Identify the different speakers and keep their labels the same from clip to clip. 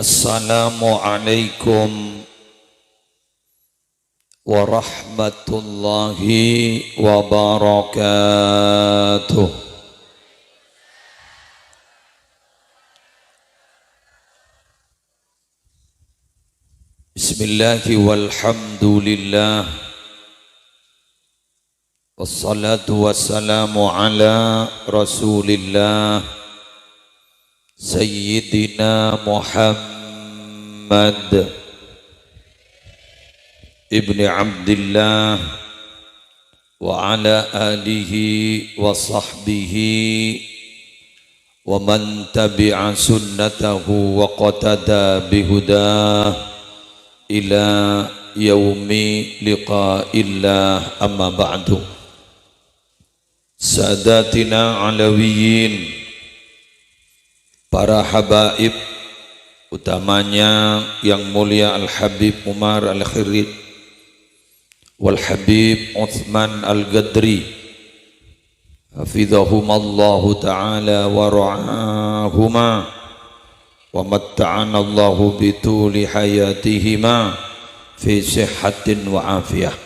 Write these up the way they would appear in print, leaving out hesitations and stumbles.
Speaker 1: Assalamualaikum warahmatullahi wabarakatuh. Bismillahi walhamdulillah, wassalatu wassalamu ala rasulillah Sayyidina Muhammad ibni Abdillah wa ala alihi wa sahbihi wa man tabi'a sunnatahu wa qatada bihudah ila yaumi liqa'illah, amma ba'du. Sadatina alawiyin, para habaib, utamanya yang mulia Al-Habib Umar Al-Khirid wal Habib Uthman Al-Gadri, hafidhahumallahu ta'ala wa ra'ahuma wa matta'ana Allahu bituli hayatihima fi sihhatin wa afiyah.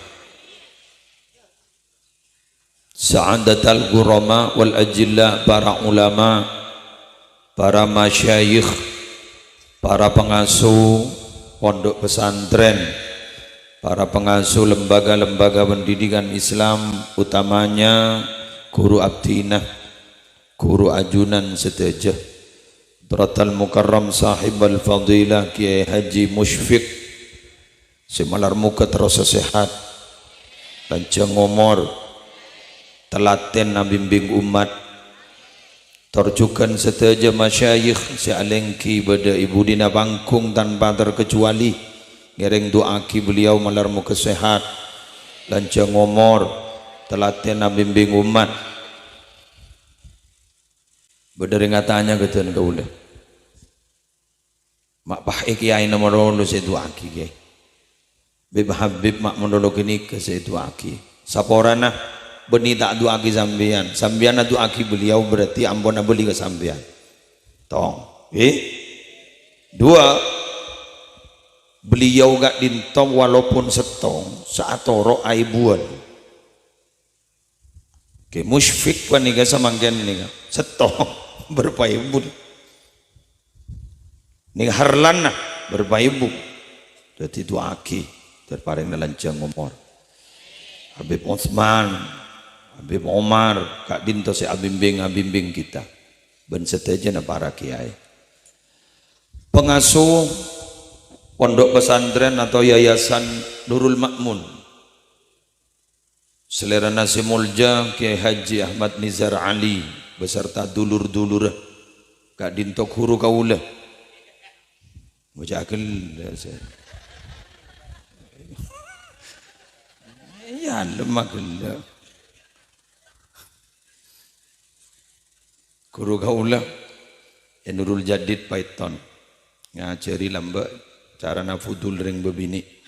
Speaker 1: Sa'adatal gurama wal ajilla, para ulama, para masyayikh, para pengasuh pondok pesantren, para pengasuh lembaga-lembaga pendidikan Islam, utamanya guru abdinah, guru ajunan seteja, Hadratal Mukarram sahib al-fadilah Kiai Haji Musyfiq, semalar muka terus sehat, panjang umur, telaten bimbing umat, terjukan seteja masyayikh sealengki pada Ibu Dina Bangkung tanpa terkecuali, ngereng doaki beliau malar muka sehat, lanjang umur, telaten bimbing umat. Berdering katanya ketuan kaulah mak pah kiai nomor lolo saya doaki kiai bib habib mak mondolo kini ke saya doaki saporana beni tak doaki sambian doaki beliau, berarti ambon beli ke sambian tong dua beliau gak dintong walaupun setong saat toro aibuan ke Musyfiq paniga samangken nih setong berpaibun nih harlana berpaibu, jadi doaki terparing lancang umur Habib Uthman, Habib Omar, Kak Dinto si abimbing kita ben seteja na para kiai pengasuh pondok pesantren atau yayasan Nurul Makmun, selera nasi mulja Kiai Haji Ahmad Nizar Ali beserta dulur-dulur Kak Dinto guru kaulah mujakil ya lemah gila guru kaulah Nurul Jadid Python ngajari lamba cara nafudul ring bebini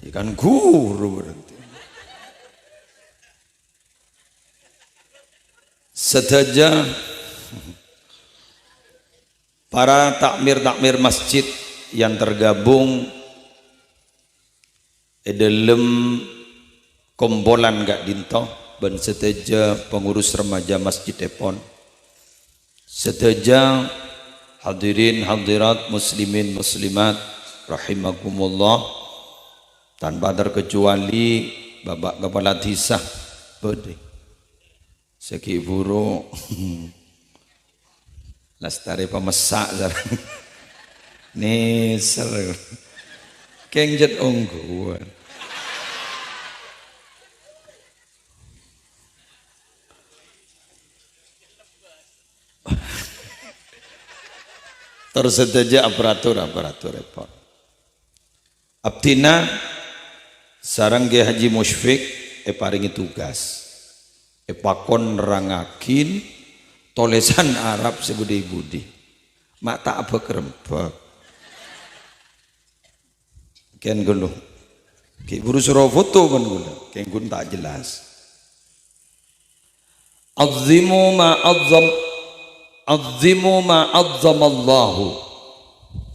Speaker 1: ikan guru berarti seteja para takmir masjid yang tergabung dalam kompolan Kak Dinto dan seteja pengurus remaja Masjid Epon, seteja hadirin hadirat muslimin muslimat rahimakumullah, tanpa terkecuali Bapak Kepala Desa Bode Seki Buru lastari pemesak nih ser kengjet ungguan tersedia aparatur repot abdina sarang Kiai Haji Musyfiq paringi tugas pakon rangakin tolesan Arab sebudi-budi mak tak apa kerempek ken gulu ki buru suruh foto kan gulu ken gun tak jelas azzimu ma azzamallahu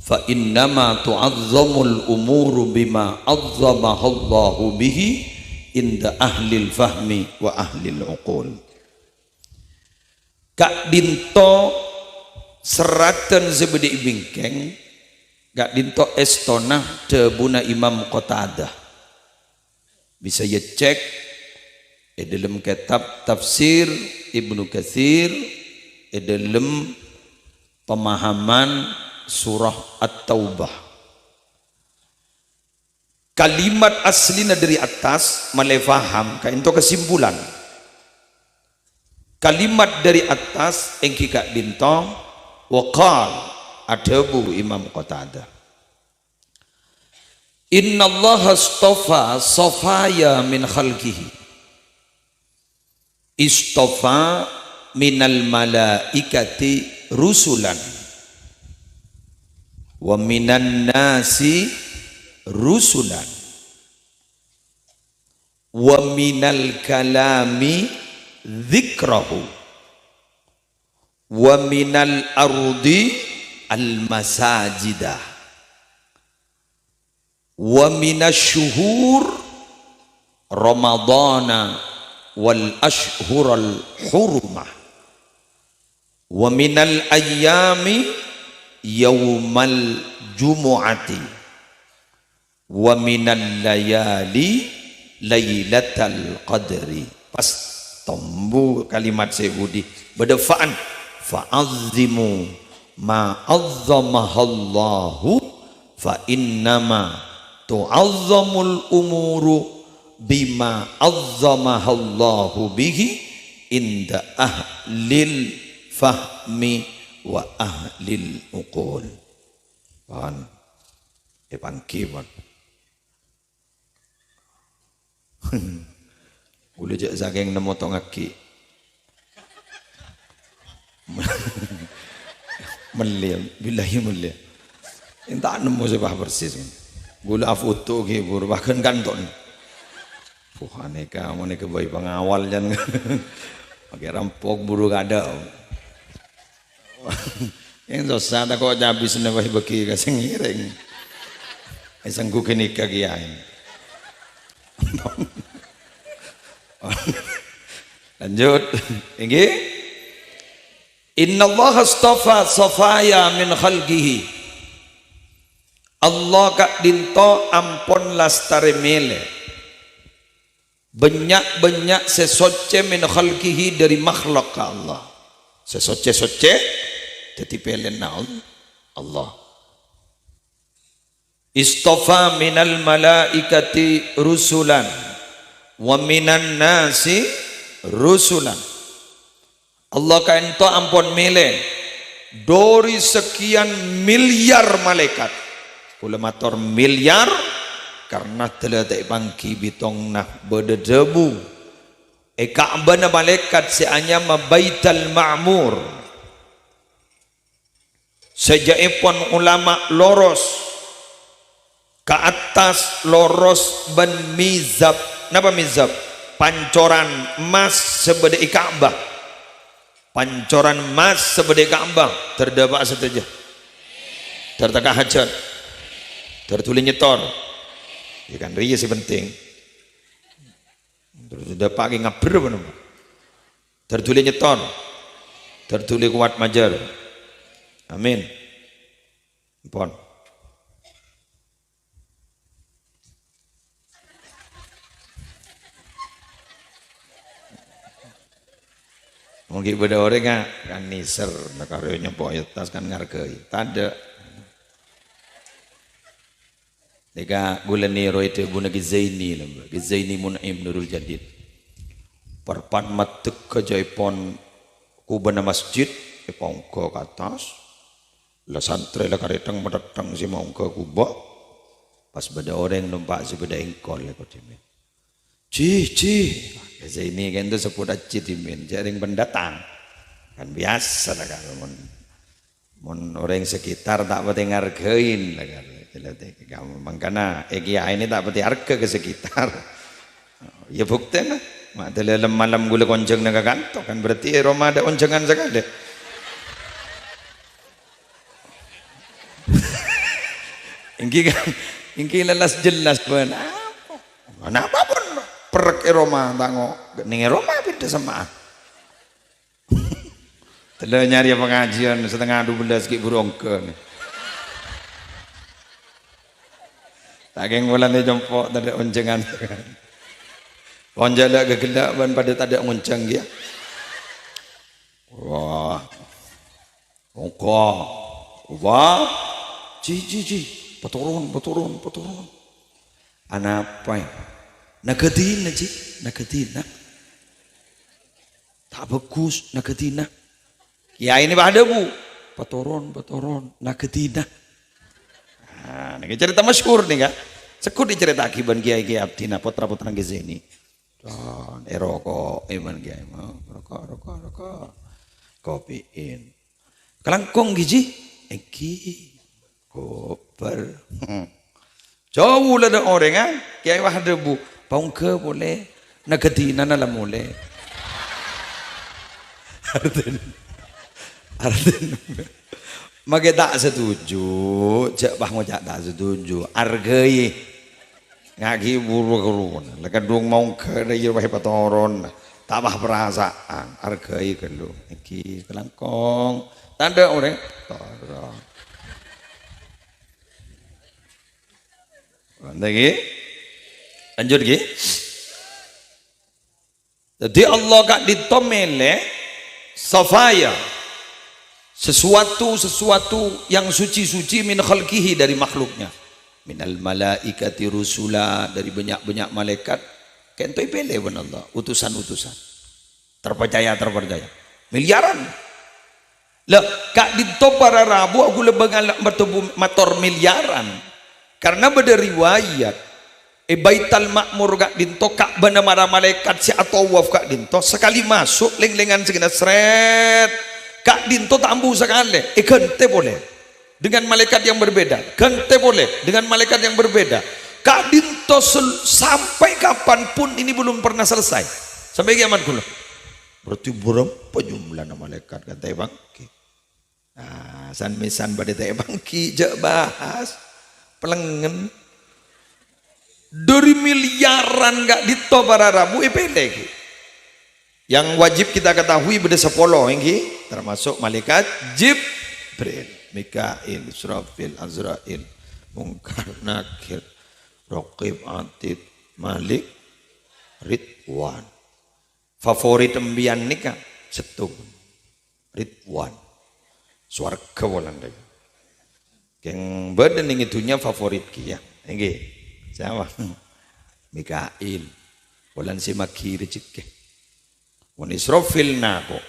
Speaker 1: fa innama tu'azzamul umuru bima azzamahallahu bihi inda ahlil fahmi wa ahlil uqul. Kak dinto seratan sebedi bingkeng, kak dinto estona tebuna Imam Qatadah. Bisa ya cek dalam kitab tafsir Ibnu Katsir, dalam pemahaman surah At-Taubah. Kalimat aslina dari atas malai faham ka into kesimpulan. Kalimat dari atas engki kak dinto waqal adabu Imam Qatadah. Inna Allah astafa safaya min khalqihi. Istafa minal malaikati rusulan wa minan nasi rusulan wa minal kalami dzikrahu wa minal ardi al masajidah wa minasy-syuhur ramadhana wal ashhural hurmah wa minal ayyami yaumal jumu'ati wa minal layali lailatal qadri. Pas tombu kalimat saya budi bedefaan fa'azzimu ma azzamahallahu fa innama tu'azzamul umuru bima azzamahallahu bihi inda ahlil fahmi wa ahlil uqul. Pan pangkiman ulu jak saking nemu tong aki melia billahi melia entah nemu sebah persis gula afutu ki bur bahkan kanton aneka moneka bayi pengawal jangan pakai rampok buru kada yang dosa tak kau habis nabah beki kasih ngiring sanggup kini kagiain lanjut ini Inna Allah astafa safaya min khalqihi. Allah kak dinto ampon lastare mele banyak-banyak sesoce min khalqihi dari makhluk Allah. Sesoce-soce jadi pelen Allah. Istafa minal malaikati rusulan wa minan nasi rusulan. Allah kain to ampun mele dari sekian miliar malaikat. Ulamator miliar karena telah tak bangki bitong nah berdebu Ka'bah na malaikat seanya Baitul Ma'mur sejaipun ulama loros ke atas loros ban mizab. Napa mizab? Pancoran emas sebede Ka'bah. Pancoran emas sebede Ka'bah terdapat saja tertakah hajat tertulis nyetor ikan ria sih penting terus sudah pagi ngaber apa tertulis nyetor tertulis kuat majar amin pon mungkin pada orang kan niser nakarnya poetas kan ngargai tanda Nika gulani roite buna gizaini lamba gizaini Mun'im Nurul Jadid perpan matek kejaipon kubana masjid pongko ke atas la santre la karetang madatang si mongko kubak pas beda orang numpak si beda engkol ya kotimin cih gizaini kan tu sepuluh citimin jaring pendatang kan biasa lah kan mon orang sekitar tak pati ngargain lah kan kamu mangkana ini tak pati harga ke sekitar ya bukti nah mak dalam malam gula konceng naga kantok kan berarti Roma ada oncengan sekali. Ingki lelas jelas pun apa pun perek Roma tango ning Roma beda sama. Telo nyari pengajian setengah 12 ki burongke. Tak geng bulan ni jompo tak ada oncengan. Konjala gegelak ban pada tak ada ngonceng dia. Wah. Wah. Ji. Peturun. Anapai. Nagatina ji, nagatina. Tak bagus nagatina. Ya ini ada bu. Peturun, nagatina. Nah, ini cerita masyhur nih kan. Sekut dicerita akiban Kiai Abdina putra-putra Gezeni. Dan rokok iman Kiai mau rokok kopiin. Kelangkong gizi eki koper. Jauh lah ada orang kan. Kiai wah ada bu. Paung ke boleh. Nagatina nala boleh. Arden. Maka tak setuju, cak bah mau cak tak setuju. Argai ngaki buru kerun, lekat dong mau ke dari bah patoron, tak bah perasaan. Argai kelu, iki kelangkong, tanda orang. Lagi, lanjut lagi. Jadi Allah kak ditomele, safaya. Sesuatu yang suci-suci min khalqihi dari makhluknya. Minal malaikati rusula dari banyak-banyak malaikat. Kentoi pilih benar Allah, utusan-utusan. Terpercaya. Miliaran. Lah, kak dito para rabu aku lebih bertubuh motor miliaran. Karena beda riwayat. Baital Makmur kak dinto kak bana mara malaikat si atawaf kak dinto sekali masuk leng-lengan segala seret. Kak dinto tambu sekali, gante boleh dengan malaikat yang berbeda, gante boleh dengan malaikat yang berbeda. Kak dinto sampai kapanpun ini belum pernah selesai, sampai kiamat dulu. Berarti berapa jumlah malaikat kata bangki? Nah, san pada teh bangki jak bahas pelengen dari miliaran kak dinto para rabu epelek. Yang wajib kita ketahui beda 10 ini termasuk malaikat Jibril, Mikail, Israfil, Azrail, Munkar, Nakir, Raqib, Atid, Malik, Ridwan. Favorit embian nikah setung Ridwan. Swarga walanda. Yang badan yang itunya favorit kia. Nggih. Siapa? Mikail. Walan si makiri cike. Wan Israfil nako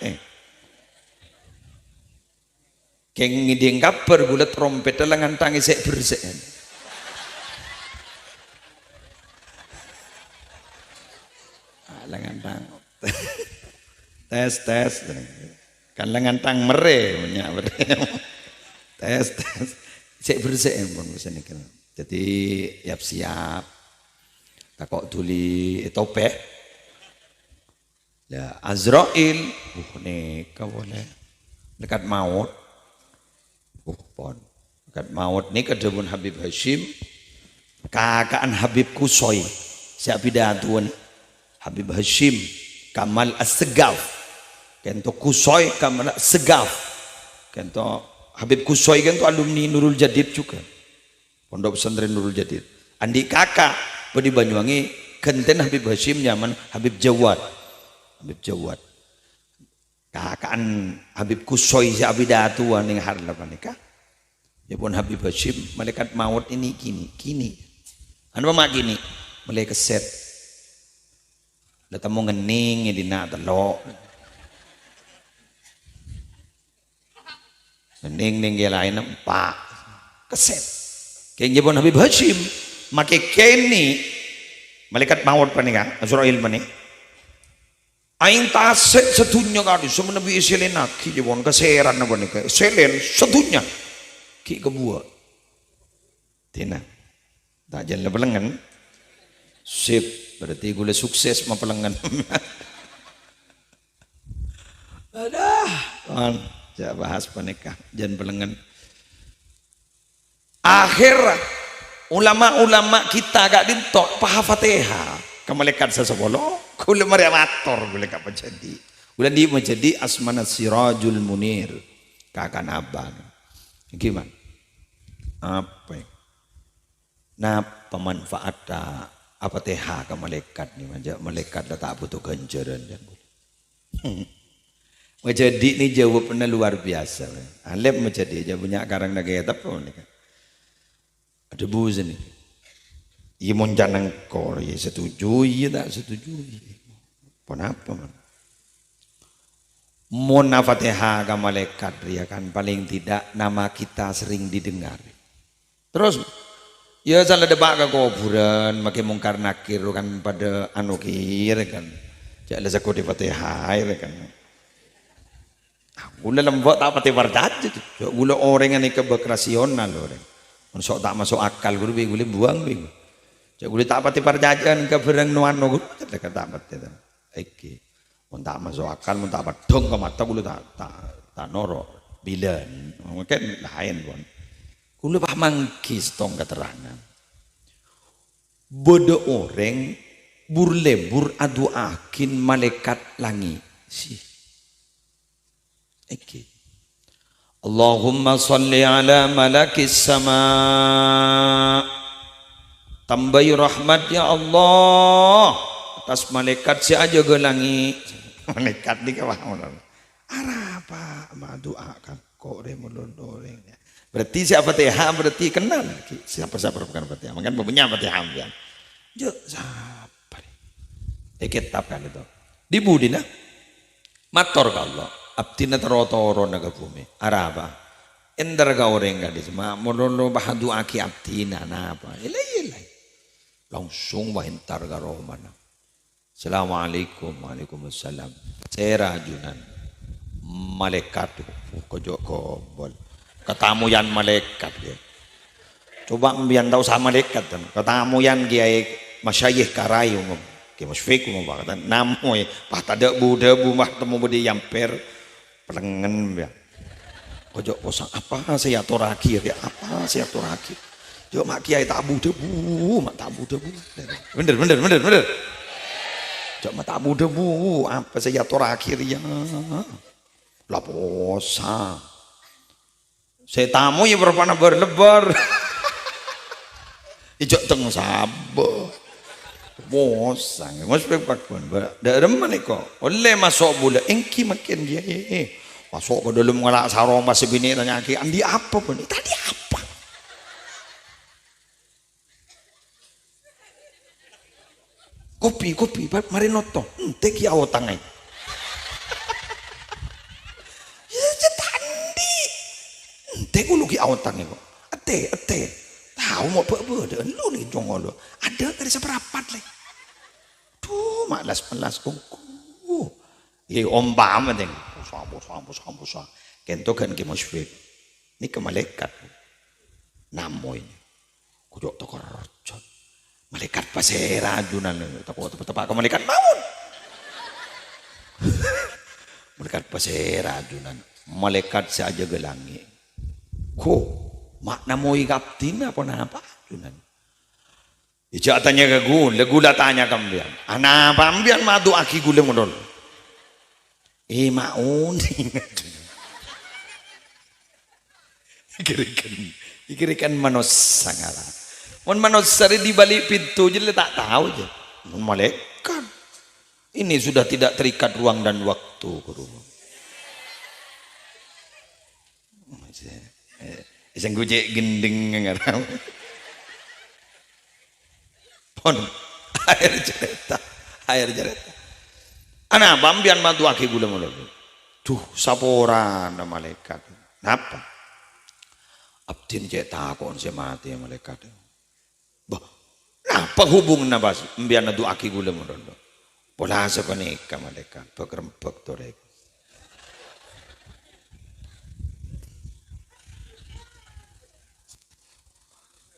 Speaker 1: keng ngideng kaper gula trompet lengan tangi sek bersek lengan tang tes kan lengan tang mere punya tes sek bersek pun bisa nih jadi siap kakok tuli topeh. Ya, Azrail, neka boleh dekat maut, pon dekat maut ni kedebun Habib Hashim, kakaan Habib Kusoy, siapa datuan Habib Hashim, Kamal As-Segaf, kento Kusoy Kamal As-Segaf, kento Habib Kusoy kento alumni Nurul Jadid juga, pondok pesantren Nurul Jadid. Andi kakak di Banyuwangi, kenten Habib Hashim nyaman Habib Jawad. Habib Jawad kakaan Habib Kusoy si abidatuan yang harla panika ya pun Habib Hashim malaikat maut ini kini anu mak gini malaikat set datang mau ngening di na telok ngening ning lain empat keset kayaknya pun Habib Hashim make kini malaikat maut panika Azrail panika aing tasek sedunya kali semua nabi selen ki jebon keseran apa nih selen sedunya ki kebuat tina tak jalan belengan sip berarti gula sukses mempelengan. Adah, kan, saya bahas penikah, jangan pelengan. Akhir ulama-ulama kita gak dintok paha Fatihah ke malaikat sesebolo, kula mari amator gula gak menjadi. Gula di menjadi asmana sirajul munir, kakak abang. Gimana? Apa? Napa manfaatnya apa TH ke malaikat nih manja malaikat tak butuh ganjaran dan menjadi ini jawabannya luar biasa. Alep menjadi jawabnya karang nagaya tapi ada buz nih. Iya mau jangan kor, ya setuju, iya tak setuju. Kenapa man? Mona Fatihah ke malaikat ya kan paling tidak nama kita sering didengar. Terus ya salah debak ke kuburan, makin mungkar nakir kan pada anu kir kan. Jangan sakut di Fatihah kan. Gula lembut tak pati wardat, gula orang yang kebekrasional orang. Masuk tak masuk akal gula buang gula. Gula tak pati perjanjian ke berang nuano gula tak pati itu. Oke, mun tak masuk akal, mun tak padong ke mata gula tak noro bilan. Mungkin lain pun. Gula pamangkis tong keterangan. Bodo orang burlebur adu akin malaikat langi. Si. Oke. Allahumma salli ala malakis sama. Tambahi rahmat ya Allah atas malaikat si aja gelangi. Malaikat di kawah. Arapa ma doa kan kok remolondoreng. Berarti siapa Fatihah berarti kenal siapa bukan Fatihah. Makan punya Fatihah ya. Jo siapa? Kitab kan itu. Di budina mator ka Allah. Abdina terotoro naga bumi. Araba. Endar ka orang ka di semua. Molono bahadu aki abdina napa. Ilay. Langsung wahintar ka romana. Assalamualaikum. Waalaikumsalam. Saya rajunan. Malaikat kojo kobol. Ketamu yan malaikat ya. Coba mbiyan tahu sama malaikat kan. Ketamu yan kiai masyayikh karai umum. Kiai Musfik umum kata namoy pata debu mah temu budi yamper pelengen ya. Ojo posang apa saya atur ya apa saya atur akhir. Jo mak kiai tabu debu. Bener. Jo mak tabu debu apa saya atur akhir ya. Laposa. Saya tamu ya berpana berlebar. Ijok teng sabo. Bosang, mas pekpakun. Dalam mana kok? Oleh masuk bula, engki makin dia. Masuk ke dalam ngelak sarong masih bini tanya ki, andi apa pun? Tadi apa? Kopi, mari noto. Teki awak tangai. Teh ulu ki awak tangai kok. Ate. Tahu mau apa? Lu nih jongol lu. Ada dari seperapat leh. Tuh malas kuku. Ye ombam penting. Bosa. Kento kan ki Musfik. Ini ke malaikat. Namoy. Kudok toko rocot. Malaikat pasera ajunan. Tepak ke malaikat bangun. Malaikat pasera ajunan. Malaikat saja gelangi. Ko makna mau ikaptin apa junan. Ija tanya ke gula tanya kambian. Ana pambian madu aki gula modal. Maun. Ikirikan manos sangala. Mon manos sari di balik pintu jadi tak tahu je. Mon malaikat. Ini sudah tidak terikat ruang dan waktu guru. Isang gujek gending ngarang. Pon air cerita. Ana bambian mantu aki gula mulu. Tuh saporan na malaikat. Napa? Abdin cek takon si mati malaikat. Bah, napa hubung na bas? Mbian na du aki gula mulu. Pola sa panika malaikat. Pagrempek torek.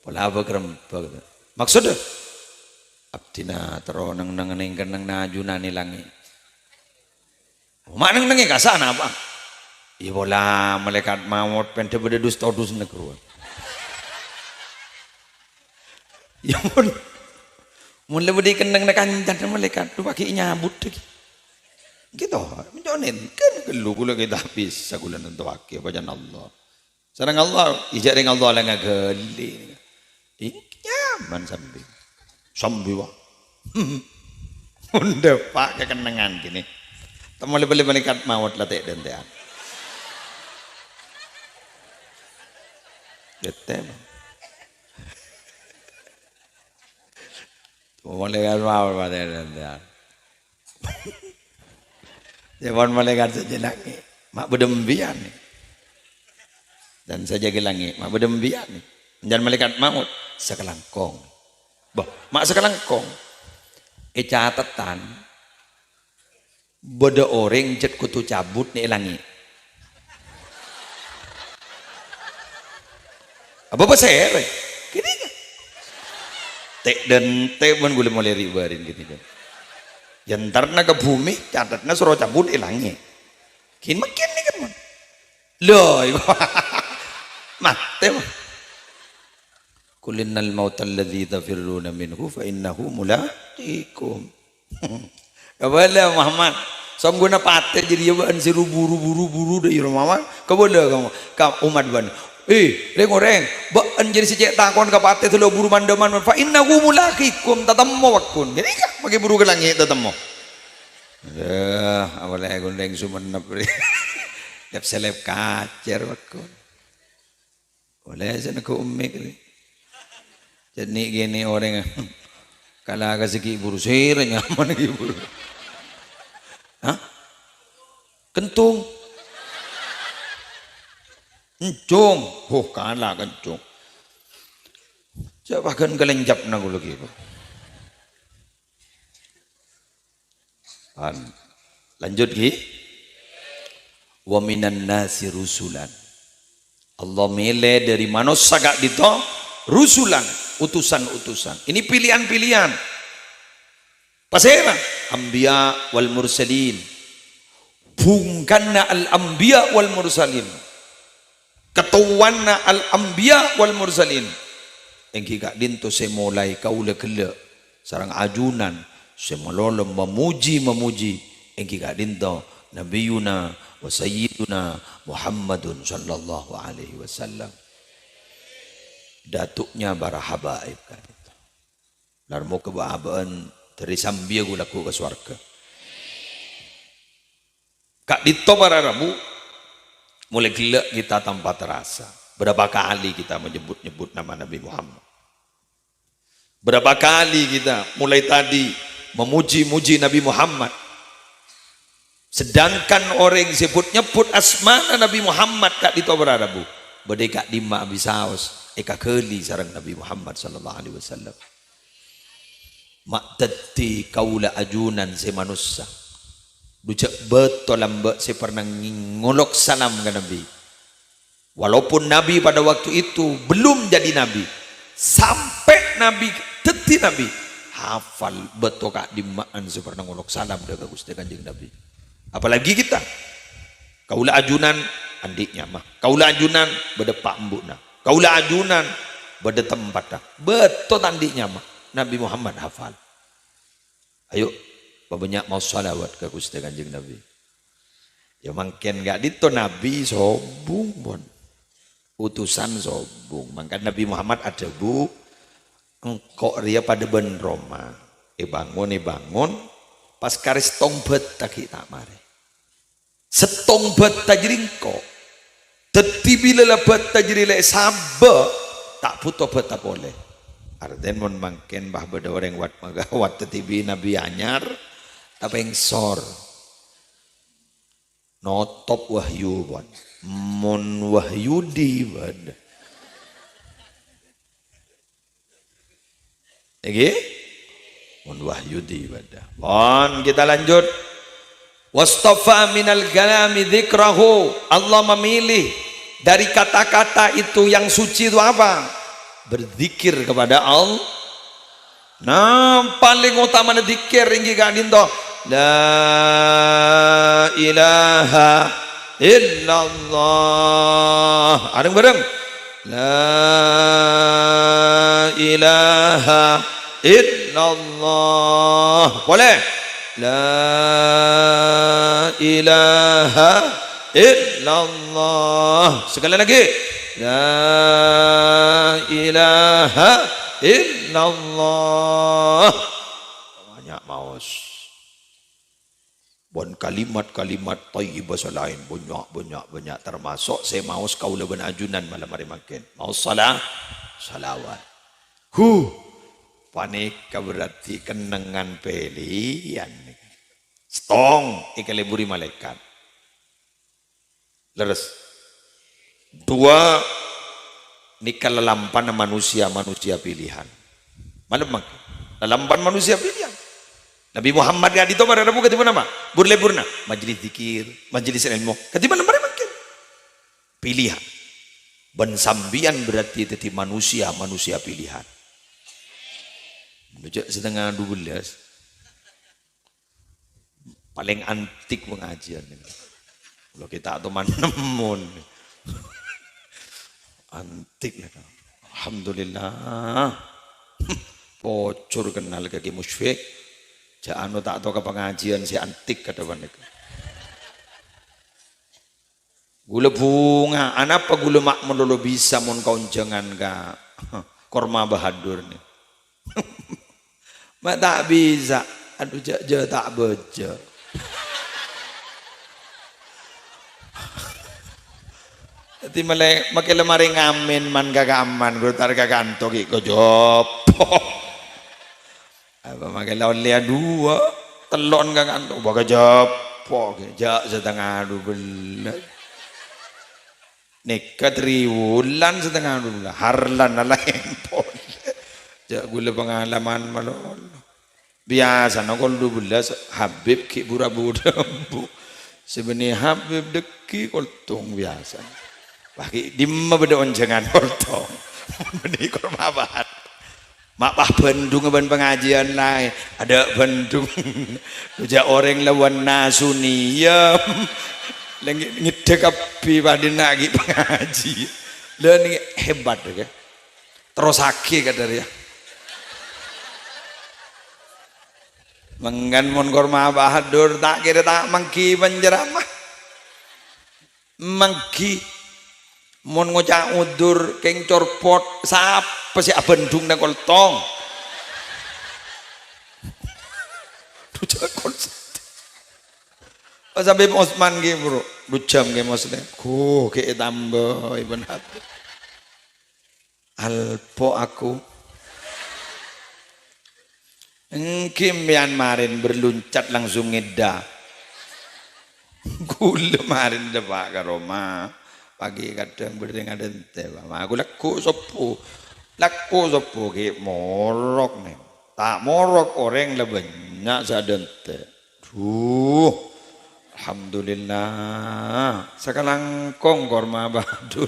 Speaker 1: Pola pagrempek. Maksudnya tina tero nang ning kenang najuna ni langit. Mak nang nengi kasana apa? Ibola malaikat maut pente beda dus todus negruan. Ya mun lebih kenang nak kancan malaikat tu pakai nyabut lagi. Gitu, menjonen kan kelu kula kita habis sakulan untuk wakil bajan Allah. Sareng Allah, ijaring Allah lah ngageli. Nyaman sambil wah. Udah pak kekenangan gini. Temu lebih malaikat maut lah tek dan tean. Detem. Malaikat maut lah tek dan tean. Jangan malaikat saja langit, mak berdembian nih. Dan saja ke langit, mak berdembian nih. Jangan malaikat maut sekelangkong. Bah, mak sekelangkong. Catatan beda orang jet kutu cabut nih langit. Apa saya? Gini kan? Tek dan tek pun boleh mulai ribarin gini kan. Jantarna ke bumi, catatna suruh cabut ilangnya. Kin makin nih kan, loh, mati mah. Kulinnal mautal ladzi tafirruna minhu fa innahu mulaqikum. Kabala Muhammad, som guna pate jadi yaan siru buru dari rumah. Kabala kamu, umat ban. Reng baan jadi si cek takon ka pate tulo buru mandaman fa innahu mulaqikum tatammo wakun. Jadi ka pakai buru ke langit tatammo. Awalnya gondeng sumenep. Lep selep kacer wakun. Oleh sana ke ummik. Jadi gini orang kalau agak segi buru sir nyaman lagi buru. Hah? Kentung. Kencung, kalah kencung. Coba kan kelenjap nagu lagi. Lanjut lagi. Wa minan nasi rusulan. Allah milih dari manusia gak dito rusulan, utusan-utusan. Ini pilihan-pilihan. Pasera anbiya wal mursalin. Bungkanna al anbiya wal mursalin. Ketuanna al-anbiya wal mursalin. Engki kak dinto semulai kaula kele sarang ajunan semololom memuji engki kak dinto nabiyuna wa sayyiduna Muhammadun sallallahu alaihi wasallam. Datuknya para habaib kan itu. Larmo kebaabaan dari sambia gulaku ke swarga. Kak dinto para rabu mulai gila kita tanpa terasa. Berapa kali kita menyebut-nyebut nama Nabi Muhammad. Berapa kali kita mulai tadi memuji-muji Nabi Muhammad. Sedangkan orang yang sebut-nyebut asmana Nabi Muhammad kak dito berarabu. Badai kak dima abisaos. Eka keli sarang Nabi Muhammad sallallahu alaihi wasallam. Mak teti kaula ajunan se manusia. Dujak betul lambak saya pernah ngolok salam ke Nabi. Walaupun Nabi pada waktu itu belum jadi Nabi. Sampai Nabi, teti Nabi. Hafal betul kak dimaan saya pernah ngolok salam dengan Gusti Kanjeng Nabi. Apalagi kita. Kaula ajunan adiknya mah. Kaula ajunan beda pak embukna. Kaula ajunan beda tempatnya. Betul adiknya mah. Nabi Muhammad hafal. Ayo. Banyak mau salawat ke Gusti Kanjeng Nabi. Ya mungkin gak dito Nabi sobung bon. Utusan sobung. Maka Nabi Muhammad ada bu. Engkau ria pada ben Roma. Bangun. Pas karis tongbet tak kita mare. Setongbat tajri engkau. Teti bila lebat tajri le sabah. Tak puto beta boleh. Arden mon mungkin bah beda orang wat magawat tetibi Nabi anyar. Apa yang sor notop wahyu buat mon wahyu di bad lagi mon wahyu di bad bon kita lanjut wastafa minal kalami dzikrahu. Allah memilih dari kata-kata itu yang suci itu apa? Berzikir kepada Allah. Nah, paling utama zikir ringgi gak dinto. La ilaha illallah. Adeng bareng. La ilaha illallah. Boleh? La ilaha illallah. Sekali lagi. La ilaha illallah. Banyak maus. Bon kalimat-kalimat thayyibah selain banyak termasuk saya maus kaula ben ajunan malam hari makin. Maus salawat. Panika berarti kenangan pelian. Stong ikaliburi malaikat. Leres. Dua nikah lelampan manusia pilihan. Malam makin. Lelampan manusia pilihan. Nabi Muhammad ya di tobar Rabu ketiba nama burna majelis zikir majelis ilmu ketiba lembar makin pilihan ben sambian berarti teti manusia pilihan menuju setengah 12 paling antik pengajian kalau kita atau nemun antik lah alhamdulillah bocor kenal kaki musyfik. Jangan tak tahu ke pengajian si antik kata mereka. Gula bunga, anapa gula mak melulu bisa mon kaunjangan ka korma bahadur ni. Mak tak bisa, aduh je tak beja. Jadi makai lemari ngamen man kagak aman, gua tar kagak antok ko jopo. Apa makai lawan lia dua telon kan tuh baga japo jak setengah 12 nekat riwulan setengah 12 harlan ala handphone jak gula pengalaman malol biasa nongol 12 Habib ki burabuda bu sebenarnya Habib deki koltong biasa bagi dimma beda oncengan koltong beni korma bahat mak bah Bandung ban pengajian lain ada Bandung tuja orang lawan nasuniyam lagi ngedek api pada nagi pengaji dan hebat ya terus sakit kata dia mengan mon korma bahadur tak kira tak mangki penjeramah mangki mon ngocak udur keng corpot sap pasti Bandung nang koltong. Sampai Osman ge bro, bujam ge maksudnya. Ke tambah Ibn Habib. Alpo aku. Engkim marin berluncat langsung ngeda. Gula marin depak ke Roma. Pagi kadang berdeng ada ente. Aku laku sopo ke morok nih tak morok orang lebih banyak sadente alhamdulillah sekarang kong korma badur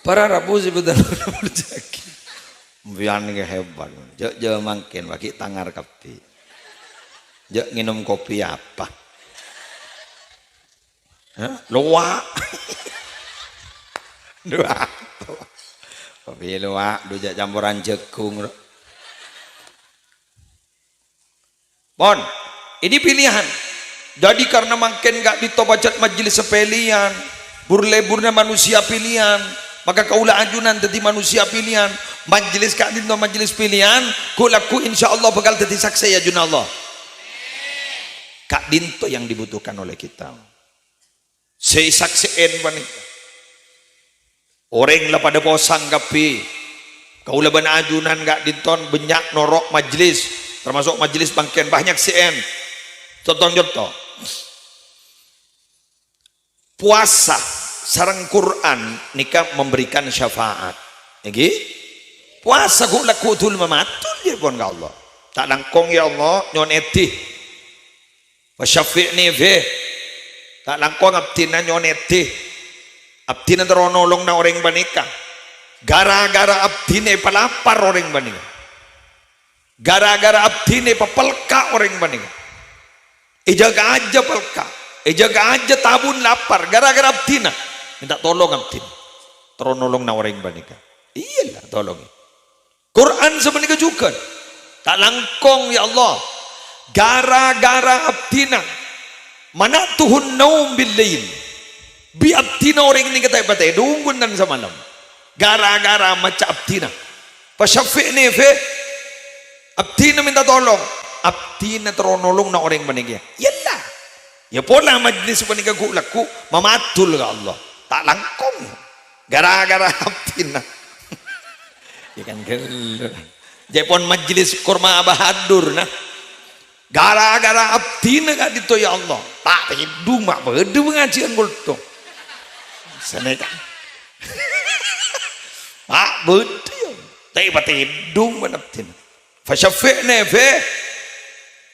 Speaker 1: para rabu sih betul berjaki biar nih hebat jauh makin bagi tangar kapi jauh minum kopi apa luak kopi luak dujak campuran jagung bon ini pilihan jadi karena makin gak ditobajat majelis sepelian burleburnya manusia pilihan maka kaulah ajunan tadi manusia pilihan majelis kak dinto majelis pilihan kulaku insyaallah bakal tadi saksi ajun Allah kak dinto yang dibutuhkan oleh kita saya saksiin wanita orang lah pada bosan kapi kau leban ajunan gak diton banyak norok majelis termasuk majelis bangkian banyak CN contoh puasa sarang Quran nikah memberikan syafaat okay? Puasa gula kutul mematul dia pun Allah tak langkong ya Allah nyon etih wa syafi'ni fi tak langkong abtina nyon etih Abdi na teronolong na orang banika. Gara-gara abdi na ipalapar orang banika. Gara-gara abdi na ipapalka orang banika. Ijaga aja palka. Ijaga aja tabun lapar. Gara-gara abdi na. Minta tolong abdi. Teronolong na orang banika. Iyalah tolong. Quran sebenarnya juga. Tak langkong ya Allah. Gara-gara abdi na. Mana tuhun naum bil lail. Bi abdina orang ini kata patay dungun nan sa malam gara-gara maca abdina pasyafi'ni fe abdina minta tolong abdina teronolong na orang banigya yalla ya pola majlis banika gulaku mamatul ka Allah tak langkong gara-gara abdina ya kan jepon majlis kurma bahadur na gara-gara abdina ka dito ya Allah tak hidung mak bedu ngajian gulto saneka betul tapi pati hidung menaptin fasyafi'na fe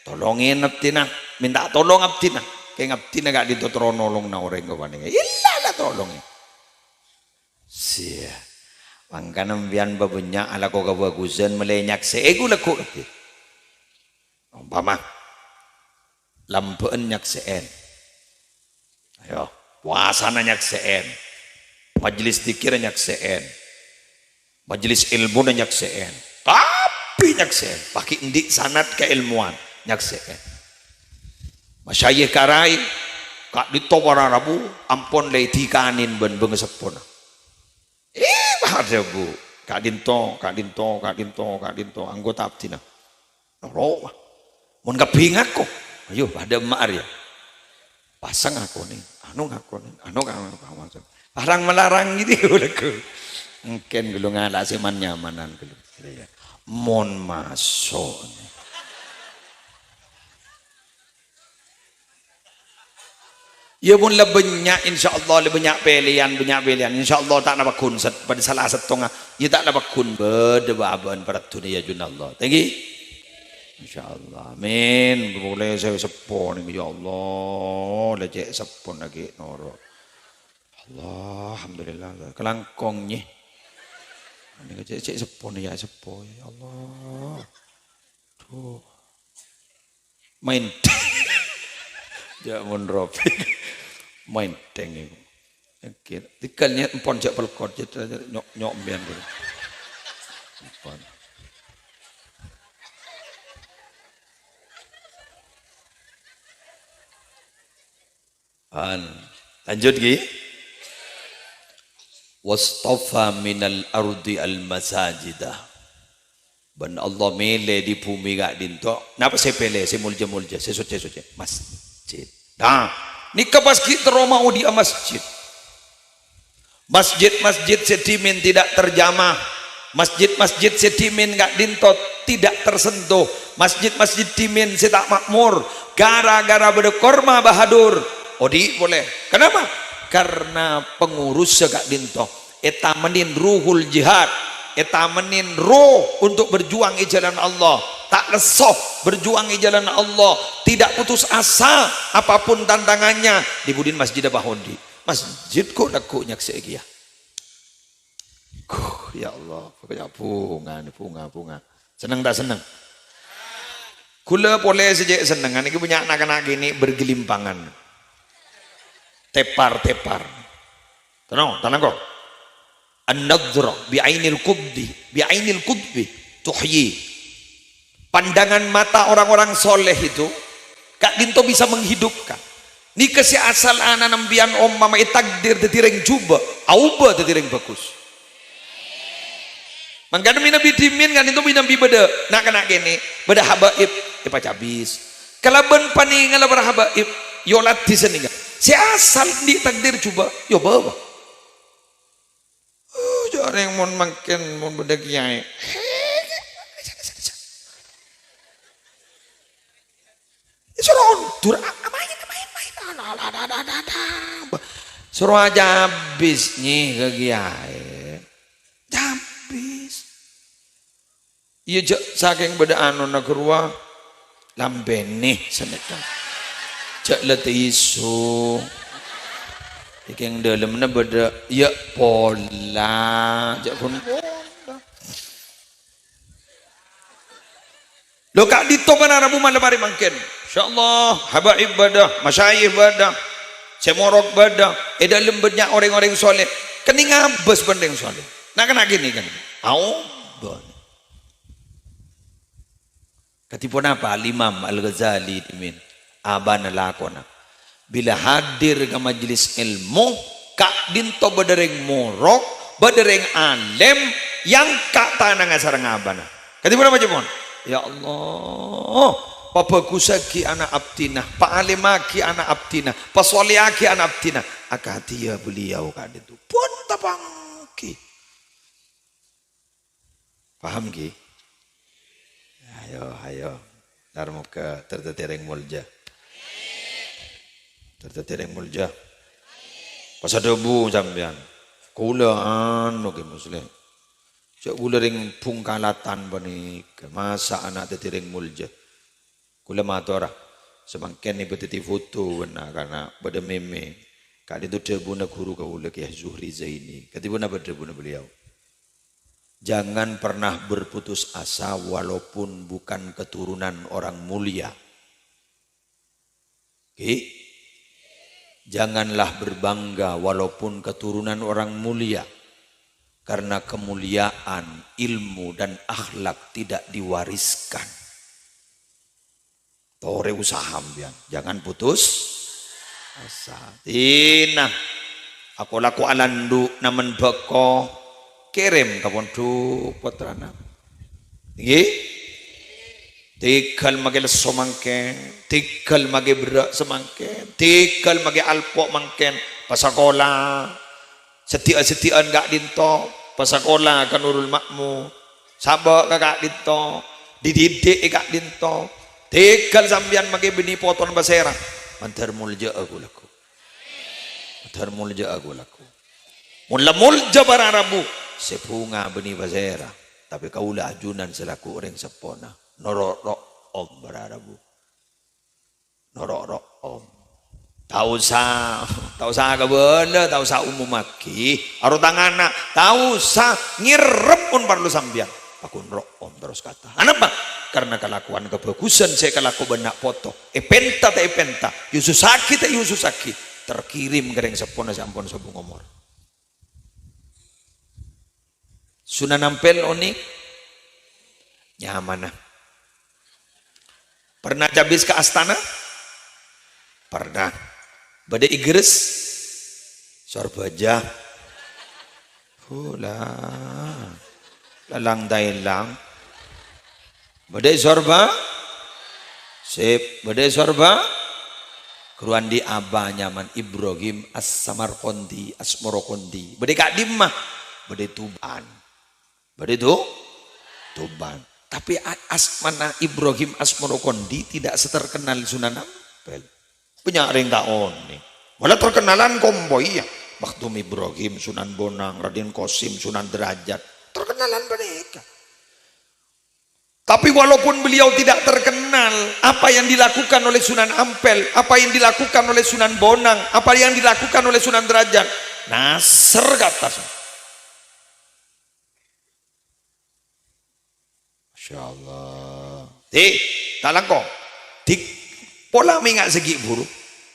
Speaker 1: tolongin abtina minta tolong abtina kaya abtina gak dito tronolong na orang ko paninga illa tolongin siya pangkanang biyan babunya ala ko kabagusan malenyak se ego lako umpama lampaan nyakseen ayo puasa na nyakseen majelis dikir nyakseen majelis ilmu na nyakseen tapi nyakseen pakai indik sanat keilmuan nyakseen masyayikh karai kak dito para rabu ampon lay tikanin ben bengesepon bahasa bu kak dinto anggota abdina noro mun keping aku ayo pada emak ya pasang aku nih anu parang melarang gitu udah mungkin gulu ngala seman nyamanan gulu mon masuk ya pun lebihnya insyaallah lebihnya pilihan insyaallah tak dapat kun pada salah satu ya tak dapat kun berdebaban pada dunia junallah tinggi insyaallah amin boleh saya sepon ya Allah lecek sepon lagi noro Allah alhamdulillah kelangkongnya ini cek sepon ya sepon ya Allah tuh main ya monrop main teng itu tikalnya empon jak pelkot nyok bian gitu lanjut gi wastafa minal ardi al masajidah ban Allah mele di bumi gak dinto napa saya pele saya mulja saya suci masjid nah nikah pas kita mau di masjid sedimen tidak terjamah masjid sedimen gak dinto tidak tersentuh masjid dimen setak makmur gara-gara berkorma bahadur odi boleh kenapa karena pengurus segak dinto eta menin ruhul jihad eta menin roh untuk berjuang di jalan Allah tak lesoh berjuang di jalan Allah tidak putus asa apapun tantangannya di budin masjid bahondi masjid kok laku nyaksi ya ya Allah pokoknya bunga senang tak senang kula boleh saja senang ini punya anak-anak gini bergelimpangan tepar tenang kok an-nadhra bi'ainil qudbi tuhyi pandangan mata orang-orang soleh itu kak dinto bisa menghidupkan ni kasi asal ana nambian mama takdir tetireng juba auba tetireng bagus mangkana minabi dimin kan itu minabi beda nak kena gini beda habaib pacabis kalaban paningal berhabaib yolat di sini si asal di takdir coba yo bawa jangan yang mau makin mau beda kiai suruh dur main suruh aja habis nih ke kiai habis iya saking beda anu nagerwa lamben nih senekan cek letih isu Yang dalamnya beda ya pola jak pun pola. Lo kak dito pa na rabu malabari mangken. Insyaallah habaib badah, masyayikh badah, semorok badah, dalam banyak orang-orang soleh. Kening abes bandeng soleh. Nak kena gini kan. Bon. Katipun apa Imam Al-Ghazali dimin abana lakona bila hadir ke majelis ilmu kak dinto badereng morok badereng alem yang kak tanang asarang abana katipun apa jepon ya Allah papakusaki anak abtina paalimaki anak abtina pasoliaki anak abtina akatia beliau kak itu pun tapangki paham ki. Ayo, darmo ke tertetereng mulja. Tertetereng mulja. Pas ada bu sampean. Kula anu ke muslim. Cak kula ring pungkalatan bani ke masa anak tertereng mulja. Kula matora. Semangken ni betiti foto benar karena pada meme. Kali itu debuna guru kula ke Zuhri Zaini. Katibuna berdebuna beliau. Jangan pernah berputus asa walaupun bukan keturunan orang mulia. Oke? Janganlah berbangga walaupun keturunan orang mulia. Karena kemuliaan, ilmu dan akhlak tidak diwariskan. Tore usaha biang. Jangan putus asa. Tina. Aku laku alandu namen beko. Kirim kapon tu putrana. Nggih. Tikal mage leso mangken, tikal mage berak semangken, tikal mage alpok mangken, pasakola. Setia-setian gak dinto, pasakola kan Nurul Makmu. Sabak gak dinto, dididik gak dinto. Tikal sambian mage beni poton basera. Mantar mulja aku laku. Mantar mulja aku laku. Mulja bararabu. Sepunga beni basera tapi kaulah ajunan selaku orang sepona norok om berarabu norok om tahu sa ke benda tahu sa umum maki aru tangana tahu sa ngirep pun perlu sambian pakun rok om terus kata kenapa karena kelakuan kebagusan saya kelaku benak foto epenta yususaki terkirim kereng sepona sampun sabung omor. Sunan Ampel oni nyaman. Pernah cabis ke Astana? Pernah. Bade Inggris? Sorbaja. Hula. Lalang dailang. Bade sorba? Sip. Bade sorba? Keruan di Aba nyaman Ibrahim As-Samarqandi Asmorokondi. Bade Kak Dimah. Bade Tuban. Bade itu Tuban. Tapi asmana Ibrahim Asmorokondi tidak seterkenal Sunan Ampel. Punya ring taon nih. Malah terkenalan komboy ya. Maktum Ibrahim, Sunan Bonang, Raden Kosim, Sunan Derajat. Terkenalan mereka. Tapi walaupun beliau tidak terkenal, apa yang dilakukan oleh Sunan Ampel, apa yang dilakukan oleh Sunan Bonang, apa yang dilakukan oleh Sunan Derajat, nasr kata. Insyaallah. Talang kok. Dik pola mingak segi buru.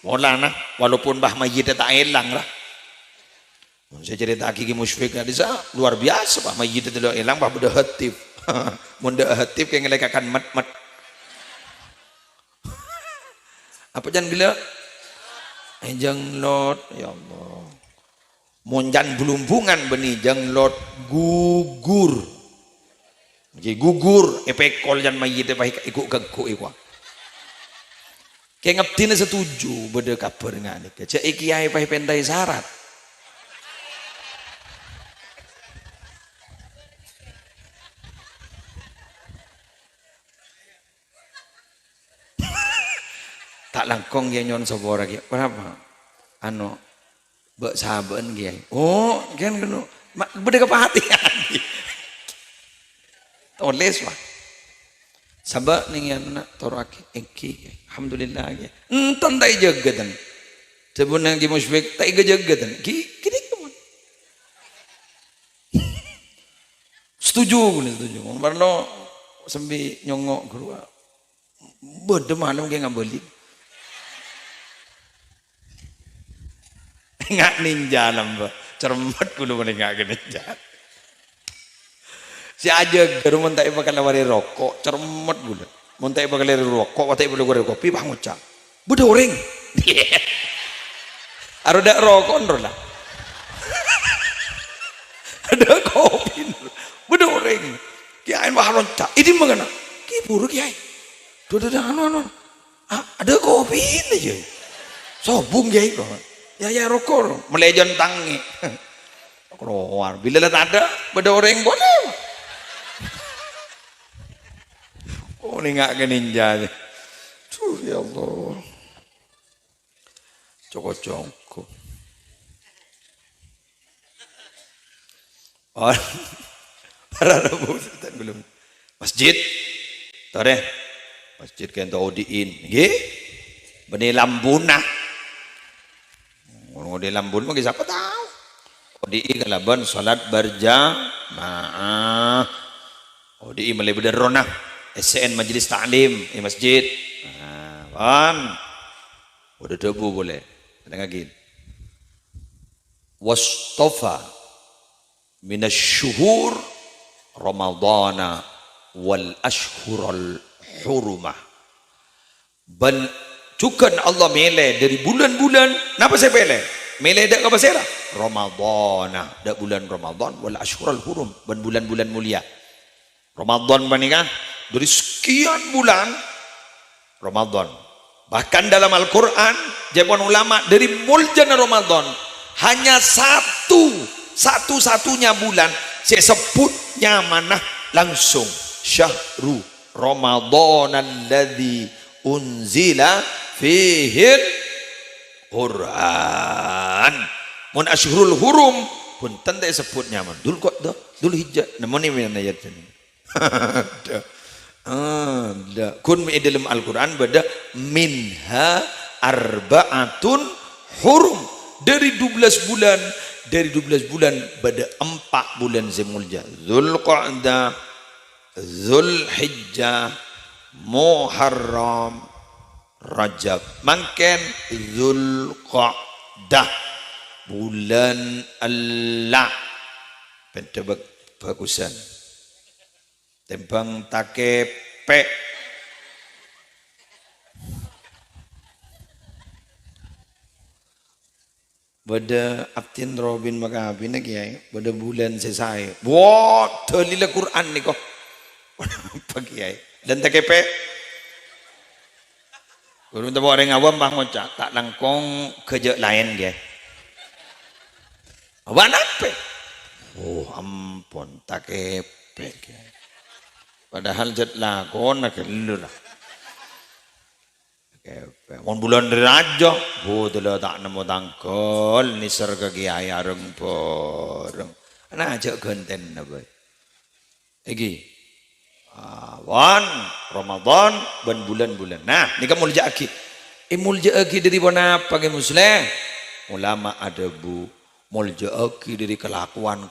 Speaker 1: Pola nah walaupun bah mayit tak elang lah. Saya cerita kaki musyfik tadi luar biasa bah mayit itu elang bah beda hatif. Munda hatif kayak ngelekakan mat. Apa jangan gila? Janglot ya Allah. Monjan belumbungan benih janglot gugur. Jadi gugur epekol jan mayit baik ikut gagku ikwa. Kayak ngeptina setuju beda kabar ngane. Cek kiai pai pendai syarat. Tak langkong ya nyon sobora ki. Berapa? Ano bek saben kiai. Oh, kan kena beda kepahatian. Oles wah. Sabak ning yan na toraki engki. Alhamdulillah ya. Entan dai jagadan. Sebab nang ki musyrik tak gejegetan. Kini kamu. Setuju. Karena sambil nyongok keluar. Beda malam ke ngabeli. Ngak ninja lamba. Cermat kudu menengak ke ninja. Si aja garu mentai bakal lawari rokok, cermat gula. Mentai bakal lawari rokok, watai bakal lawari kopi, bang ucap. Budak orang. Ada rokok lah. Ada kopi. Budak orang. Kiai mah loncat. Ini mengena. Ki buruk kiai. Anu. Ada kopi ini je. Sobung kiai. Ya rokok. Melejon tangi. Keluar. Bila tak ada, budak orang boleh. Oh ini nggak ke ninja aja. Ya Allah. Coko-coko. Oh, para rebu belum. Masjid. Tahu deh. Masjid kan tahu diin. Gih. Benih lambuna. Orang di lambun mungkin siapa tahu. Odi kalaban salat berjamaah. Odi mulai berderona. SN Majelis Ta'lim di masjid. Udah debu boleh. Ada lagi. Wastofa minasyuhur Ramadana wal ashhurul hurumah. Cukan Allah mele dari bulan-bulan. Napa saya mele? Mele dak apa saya? Ramadana, dak bulan Ramadan wal ashhurul hurum, dan bulan-bulan mulia. Ramadan menikah dari sekian bulan Ramadan. Bahkan dalam Al-Quran jawaban ulama dari muljana Ramadan hanya satu-satunya bulan saya sebutnya mana langsung syahru Ramadan alladzi unzila fihi Quran. Mun ashhurul hurum pun tanda sebutnya man dul kok dul hijjah namanya mana ayat ini. Kun mi dalam Al-Quran beda minha arba'atun hurum dari 12 bulan beda 4 bulan Zulhijjah, Zulqa'dah, Zulhijjah, Muharram, Rajab. Mangken Zulqa'dah bulan Allah. Pentebak bagusan. Tembang takepe pada Abtin Robin Makabi na kiai pada bulan selesai wah terlila Quran ni kok apa kiai dan takepe kalau tak orang awam bah ngocak tak langkong kerja lain kiai apa nape oh ampun takepe kiai. Padahal jat lakon nak lula. Mon bulan raja, bodela tak nemu tangkol ni serga kiai areng poreng. Ana ajak genten apa? Egi. Wan Ramadan ban bulan-bulan. Nah, ni kamu mulja aki. Mulja aki dari mana apa ke muslim? Ulama ada bu. Mulja aki dari kelakuan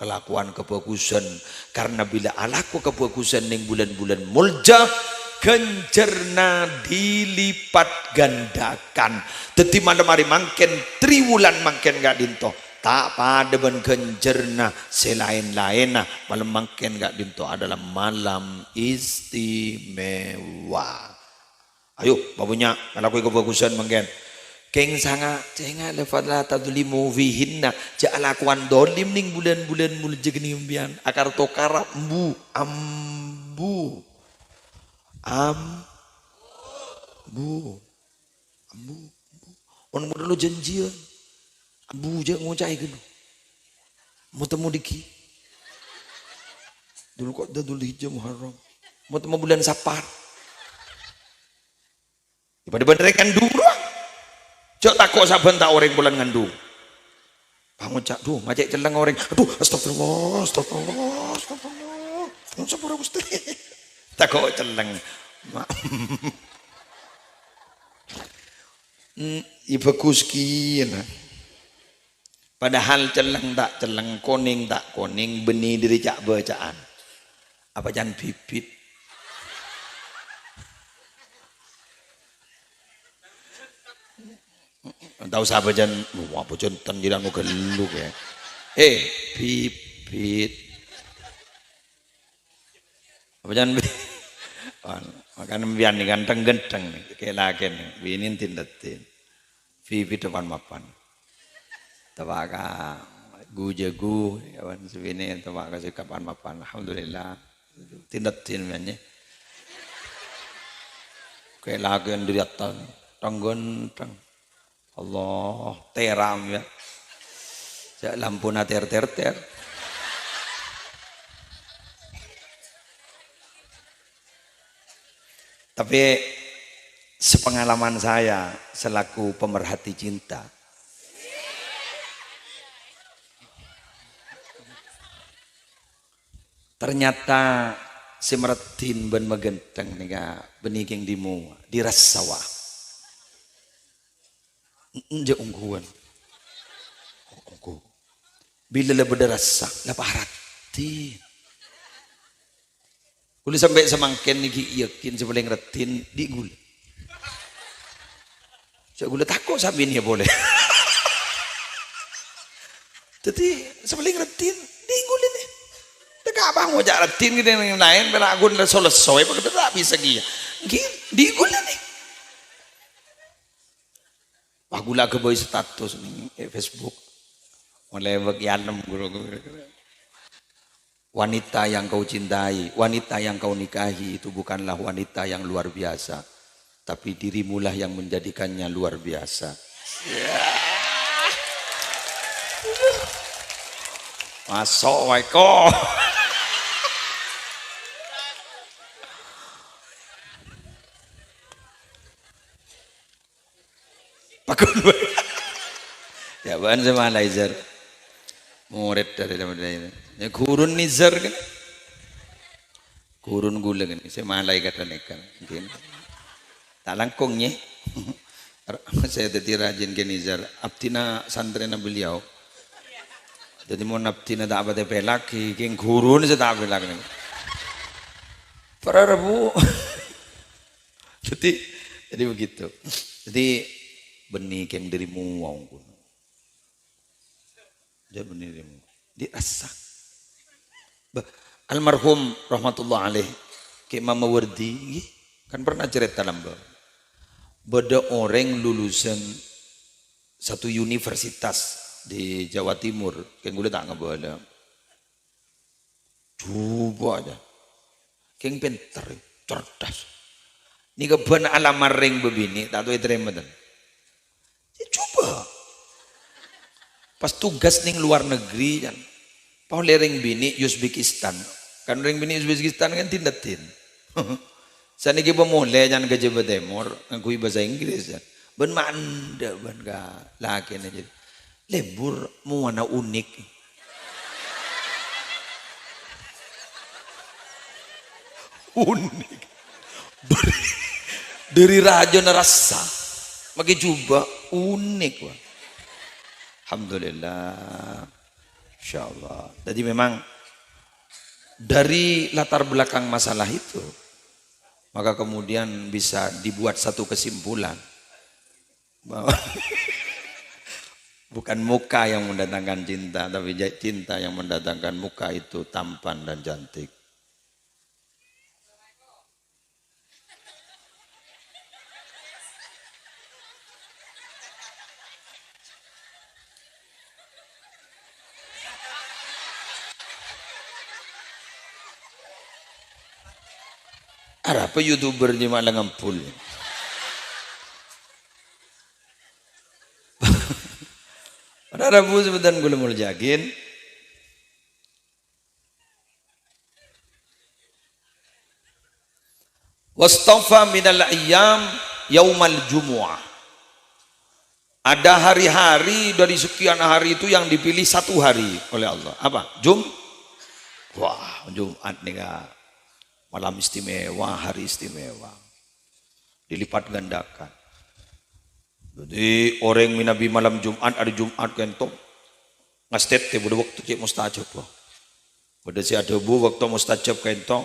Speaker 1: kebagusan karena bila alaku kebagusan ning bulan-bulan mulja genjerna dilipat gandakan teti mana mari mangken triwulan mangken gak dinto tak pada ben genjerna selain-lain malam mangken gak dinto adalah malam istimewa. Ayo babunya ngalakuin kebagusan mangken keng sanga cenga lefadla tadlimu fihinna ja'alakuan dolim ning bulan-bulan mulja geni mbian akar tokara ambu on modelo janjian ambu je ngocai gitu mau temu diki dulu kok dah dulu hijau Muharram mau temu bulan Safar daripada beneran dulu cok takut saben tak orang bulan ngandung. Bangun cak, duh, macet celeng orang. Aduh, astagfirullah. Sepura Gusti. Takut celeng. Ibagus kian. Padahal celeng tak celeng, koning tak koning, benih diri cak bacaan. Apa jangan bibit? Tahu siapa jangan, apa jangan tanjiran mau geluk ya. Bibit. Apa jangan bibit? Makan biar nih ganteng ganteng nih, kayak lagi nih, binin tindatin, bibit depan mapan. Tawaka jagu kawan sebini tawaka sikapan mapan alhamdulillah tindatin banyak kayak lagi yang diri atas tanggenteng Allah teram ya lampu na ter tapi sepengalaman saya selaku pemerhati cinta, ternyata si meretin ben megenteng nika beniking dimu dirasawa nje ungguan bila lebih derasa lapah ratin uli sampai semangken niki yakin sebelum retin di gula saya gula takut sabin ya boleh jadi sebelum retin di gula nih abang mau jaratin gitu yang lain berak aku udah selesai pakai tak bisa dia di gula nih aku lah ke boy status nih Facebook mulai bagian guru wanita yang kau cintai wanita yang kau nikahi itu bukanlah wanita yang luar biasa tapi dirimulah yang menjadikannya luar biasa masuk waiko pakun ya bahan sama laser murid dari ini ya kurun nizar kan kurun gula kan saya malai kata nekan mungkin tak langkungnya saya tadi rajin ke nizar abtina santrena beliau jadi mau abtina tak apa pelak yang kurun saya tak pelak nih para rebu jadi begitu jadi benih yang dirimu wong kuno. Jadi benih dirimu dirasa. Almarhum rahmatullah alaih ke Mama Wardi kan pernah cerita lamba. Beda orang lulusan satu universitas di Jawa Timur, kan gue tak ngebala. Coba aja. Keng pinter, cerdas. Ni keban alamar ring begini, tak tahu terima dan. Coba pas tugas ning luar negeri kan pau lereng bini Uzbekistan kan ring bini Uzbekistan kan tindatin saniki pemulai jangan ke Jawa Timur ngakui bahasa Inggris kan ben manda ben ga laki aja lebur mau warna unik dari raja nerasa pakai jubah unik wah. Alhamdulillah insyaallah jadi memang dari latar belakang masalah itu maka kemudian bisa dibuat satu kesimpulan bahwa bukan muka yang mendatangkan cinta tapi cinta yang mendatangkan muka itu tampan dan cantik. Ada apa YouTuber di malah ngampul. Pada Rabu sebutan gue mau jagin. Wastafa minal ayyam yaumal jumu'ah. Ada hari-hari dari sekian hari itu yang dipilih satu hari oleh Allah. Apa? Wah, Jumat nih kak. Malam istimewa, hari istimewa. Dilipat gandakan. Jadi orang minabi malam Jumat ada Jumat kento ngastet te budak waktu cik mustajab po. Pada si ada bu waktu mustajab kento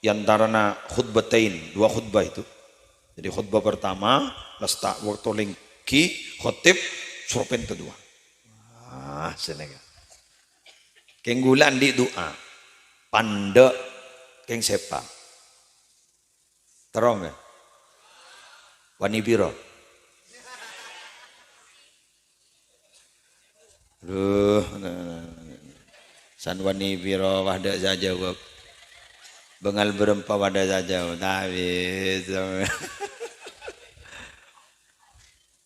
Speaker 1: yantarana khutbatain dua khutbah itu. Jadi khutbah pertama lasta waktu lengki khotib surpen kedua. Ah senega. Kenggulan di doa panda keng sepa. Terong ya. Wani biro. Duh, sanwani biro wahda saja wak. Bengal berempa wahda saja tapi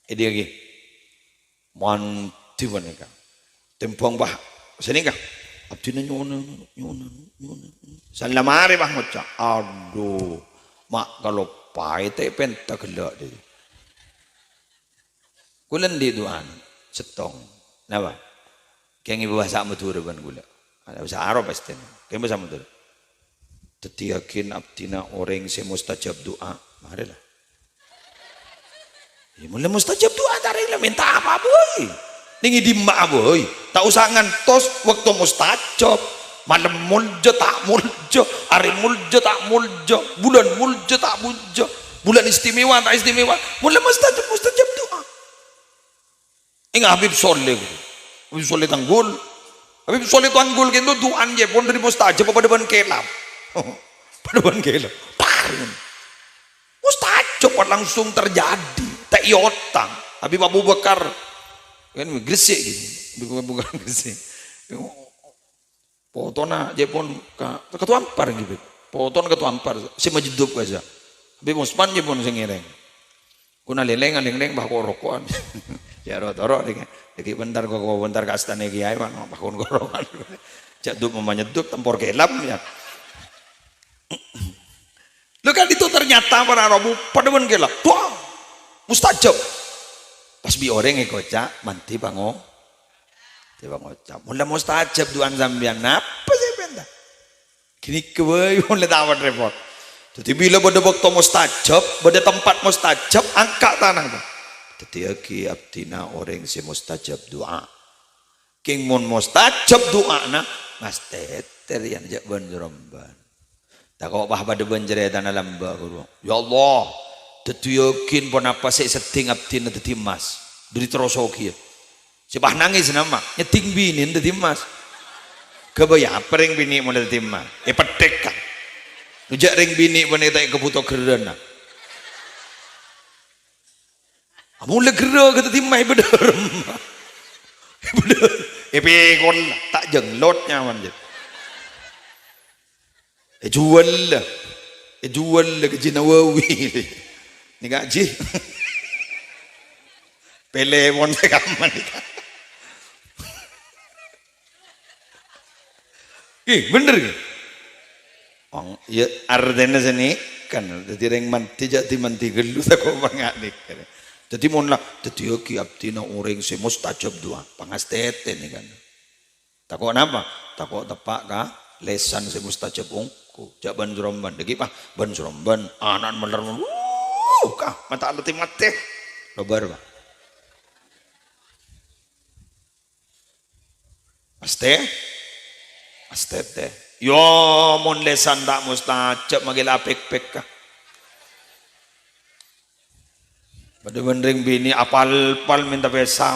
Speaker 1: ini lagi manti wanita tempong bah sini kah abdina nyona salamari bah macam aduh mak kalau pai te pentak gelak dia kulen di doan setong napa keng ibu bahasa matur ban gula ada bahasa Arab pasti keng bahasa matur tetiakin abdina orang se mustajab doa marilah ya mulai mustajab doa tarik lah minta apa boy ningi dimma boy tak usah ngantos waktu mustajab malam muljo tak muljo hari muljo tak muljo bulan muljo tak muljo bulan istimewa tak istimewa mulai mustajab doa ingat Habib Soleh Habib Soleh Tanggul Habib Soleh Tanggul kendo doan je pun dari mustajab pada ban kelap pada ban kelap mustajab langsung terjadi tak iotang Habib Abu Bakar kan gresik gitu bukan gresik potona je pun ketua ampar gitu poton ketua ampar si majidup aja Habib Usman je pun sengireng kuna leleng bah rokokan ya rotoro deki bentar bentar ka astane kiai mah bakon gorokan cak dup menyeduk tempor kelap ya lu kan itu ternyata para rabu pada ben kelap tuh mustajab pas bi orang ngocak manti bango tiba ngocak mulai mustajab duan sambian apa sih benda kini kewe mulai tawar repot jadi bila pada waktu mustajab pada tempat mustajab angkat tanah tuh tetiaki abdina orang si mustajab doa king mun mustajab doa na mas teter yang jak banjromban tak kau bah pada banjre tanah lamba guru ya Allah tetiakin pun apa sih seting abdina teti mas dari terosoki si bah nangis nama nyeting bini teti mas kebaya pering bini mulai teti mas petek kan nujak ring bini pun tak kebutuh kerana mulai gerak kata timai bederem beder epekon tak jenglotnya manja jual ke Jinawawi ni gaji pelemon sekaman bener ke ya artinya sini kan jadi ring manti jadi manti gelu tak kau mengadik jadi monlah jadi oke abdina orang si mustajab doa pangastete nih kan takut apa takut tepak kah lesan si mustajab ongko jak banjromban deki pah banjromban anak meler kah mata alati mate lobar bah astete yo mon lesan tak mustajab magil apek-pek kah pada bendring bini apal minta pesa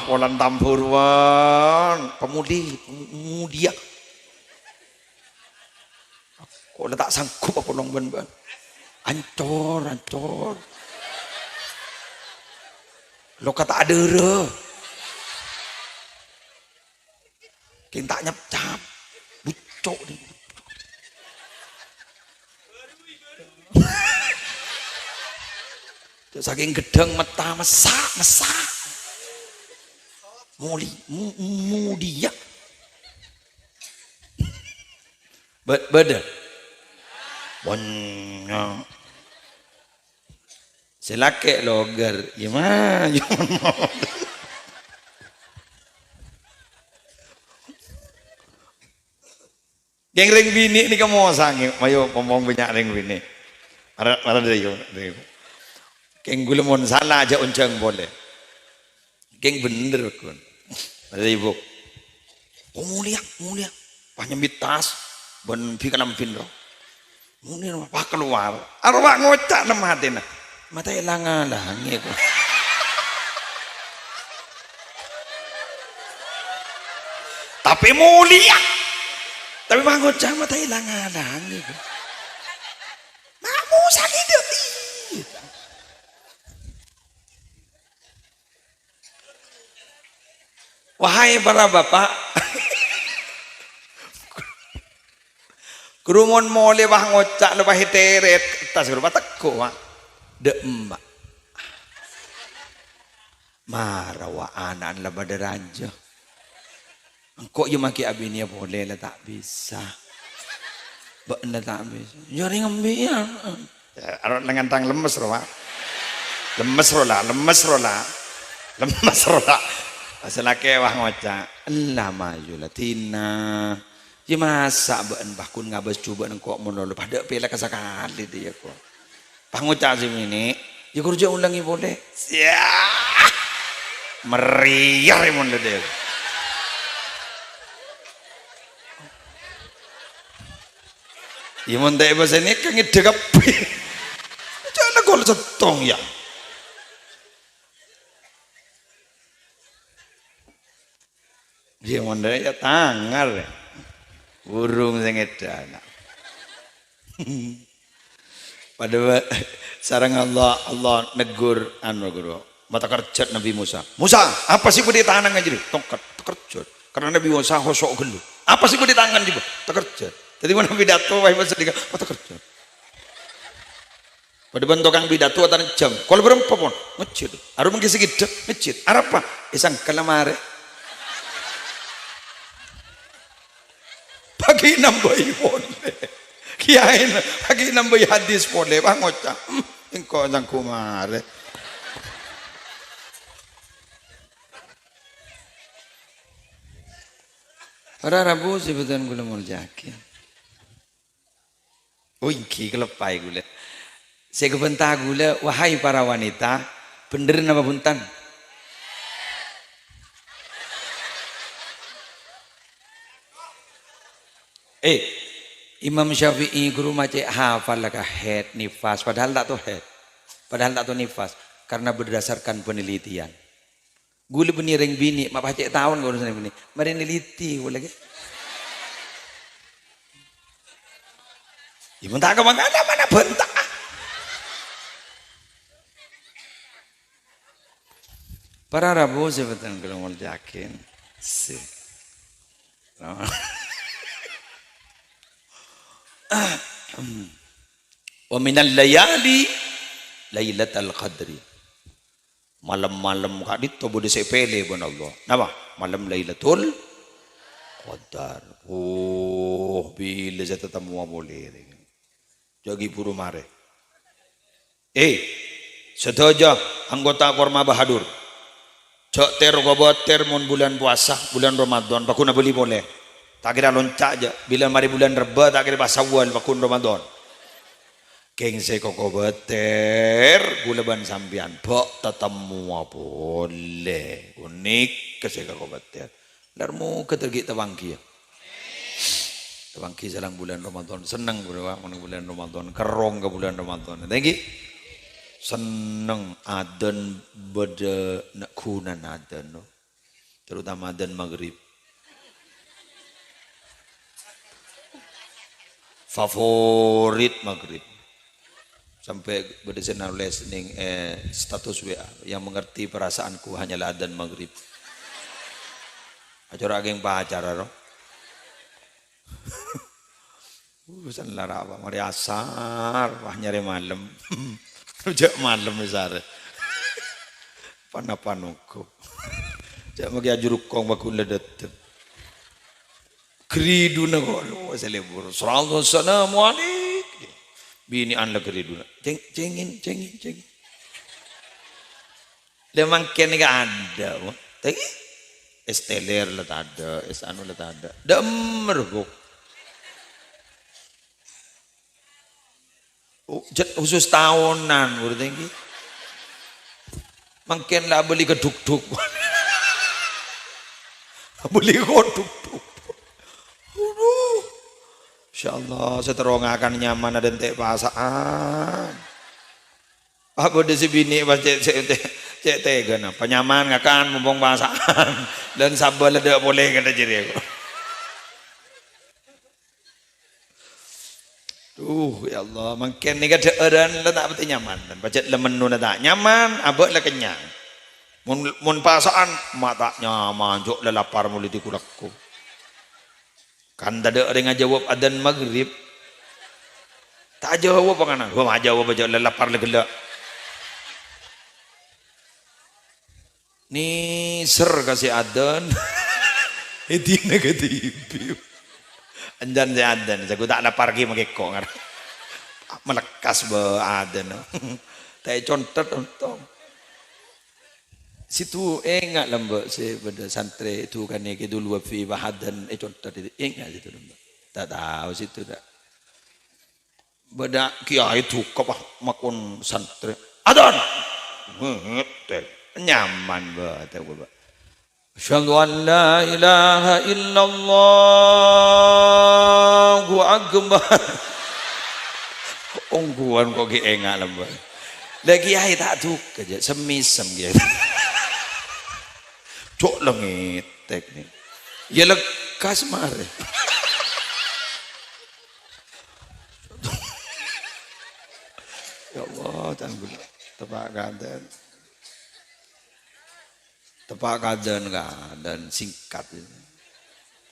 Speaker 1: polan tampurwan pemudia kok udah tak sanggup apa long ban ancor lo kata ada re king tak nyap bucok nih saking gedeng mata mesak mudia beda bonnya selake logar gimana geng ring bini ini kamu sangi mayo ngomong banyak ring bini marah dari Keng gula mon salah aja uncang boleh. Keng bener kun. Ada ibu. Oh mulia. Panyemit tas. Ben pikanam pinro. Mulia apa keluar. Arwah ngocak nama hati na. Mata ilangan lah ngiku. Tapi mulia. Tapi mah ngocak mata ilangan lah ngiku. Mamu sakit dia. Wahai para bapak, kerumun mole bah ngocak lebah teret tas gerubah teko mak de emak marawa anak lebah deraja engkau you maki abinya boleh lah tak bisa bakna tak bisa jari ngambil arot lengan tang lemes roh Asal kewah ngocak, lah maju lah tina. Ya masa ben bakun ngabas coba nengkok menolong pada pela kasakali dia kok. Pangocak sih ini, ya kerja ulangi boleh. Ya, meriah mon dia. Ya mon tak bahasa ini kan ngedegap. Jangan kau setong ya. Dia mondar ya tangar burung sing edan pada sarang Allah negur anu guru mata kerjat Nabi Musa apa sih ku di tangan aja tongkat terkerjat karena Nabi Musa hosok gelu apa sih ku di tangan juga terkerjat jadi mana pidato wae masa diga mata kerjat pada bentuk kang pidato atan jam kalau berempat pun ngecit aru mengki segidep ngecit arapa isang kalamare pagi nambahi boleh kiai pagi nambahi hadis boleh bang ngocak engkau sang kumare para rabu sebutan gula muljakin ingki kelepai gula saya kebentah gula wahai para wanita bener nama buntan Imam Syafi'i guru macam hafal laka head nifas padahal tak tahu nifas karena berdasarkan penelitian gula beniring bini mak pacek tahun guru sana bini mari neliti gula lagi ibu tak kemana mana bentak para rabu sebetulnya kalau mau yakin sih wa minal layali lailatul qadri malam-malam kak dito bude sepele bon Allah napa malam lailatul qadar bila jatuh temu boleh jagi buru mare sedaja anggota Korma Bahadur cok ter goboter mon bulan puasa bulan Ramadan bakuna beli boleh tak kira loncak aja bila mari bulan Reba tak kira pas Syawal bakun Ramadan keng se koko beter gula ban sambian pok tetemu boleh unik ke se koko beter larmu ketergi tebangki ya tebangki jalan bulan Ramadan seneng bro bulan Ramadan kerong ke bulan Ramadan thank seneng adan beda nak kunan adan no terutama adan maghrib favorit maghrib sampai berdasar nulis ning status WA yang mengerti perasaanku hanyalah adzan maghrib acara geng pacar ro urusan lara apa mari asar wah nyari malam rujak malam besar panapanuko jak magi ajuruk kong bakul ledet kridu na ko selebur sallallahu assalamu alaikum bini an la kridu cengin lemang ken ga ada tadi esteler la ada es anu la ada demer kok khusus tahunan udah tinggi Mungkin lah beli keduk-duk. Beli koduk-duk. Insyaallah seterong akan nyaman ada entek pasaan. Apa di sini pas cek tega nah penyaman ngakan mumpung pasaan dan sabar leda boleh kata jadi aku. Ya Allah, mungkin ni kata eran lah tak betul nyaman dan pacet lemen nu tak nyaman, abak lah kenyang. Mun pasaan mak tak nyaman, jok lah lapar muli di kulakku. Kan tak ada orang jawab adzan maghrib. Tak jawab apa kana? Gua mak jawab aja lah lapar lah gelak. Ni ser kasih adzan. Itu negatif. Anjan saya adzan, saya tak lapar lagi mengekok ngar. Melekas be adzan. Tak contot untung. Situ enggak lembek si pada santri itu kan yang dulu fi bahadan contot itu enggak situ lembek. Tak tahu situ tak. Beda kiai itu kapah makun santri. Adzan. Nyaman banget aku. Asyhadu an la ilaha illallah akbar. Ongguan kok ki enggak lembek. Lagi ai tak tuk aja semisem gitu. Cok lengit teknik. Ya lekas mare. Ya Allah, tanggul tepak kaden. Tepak kaden dan singkat.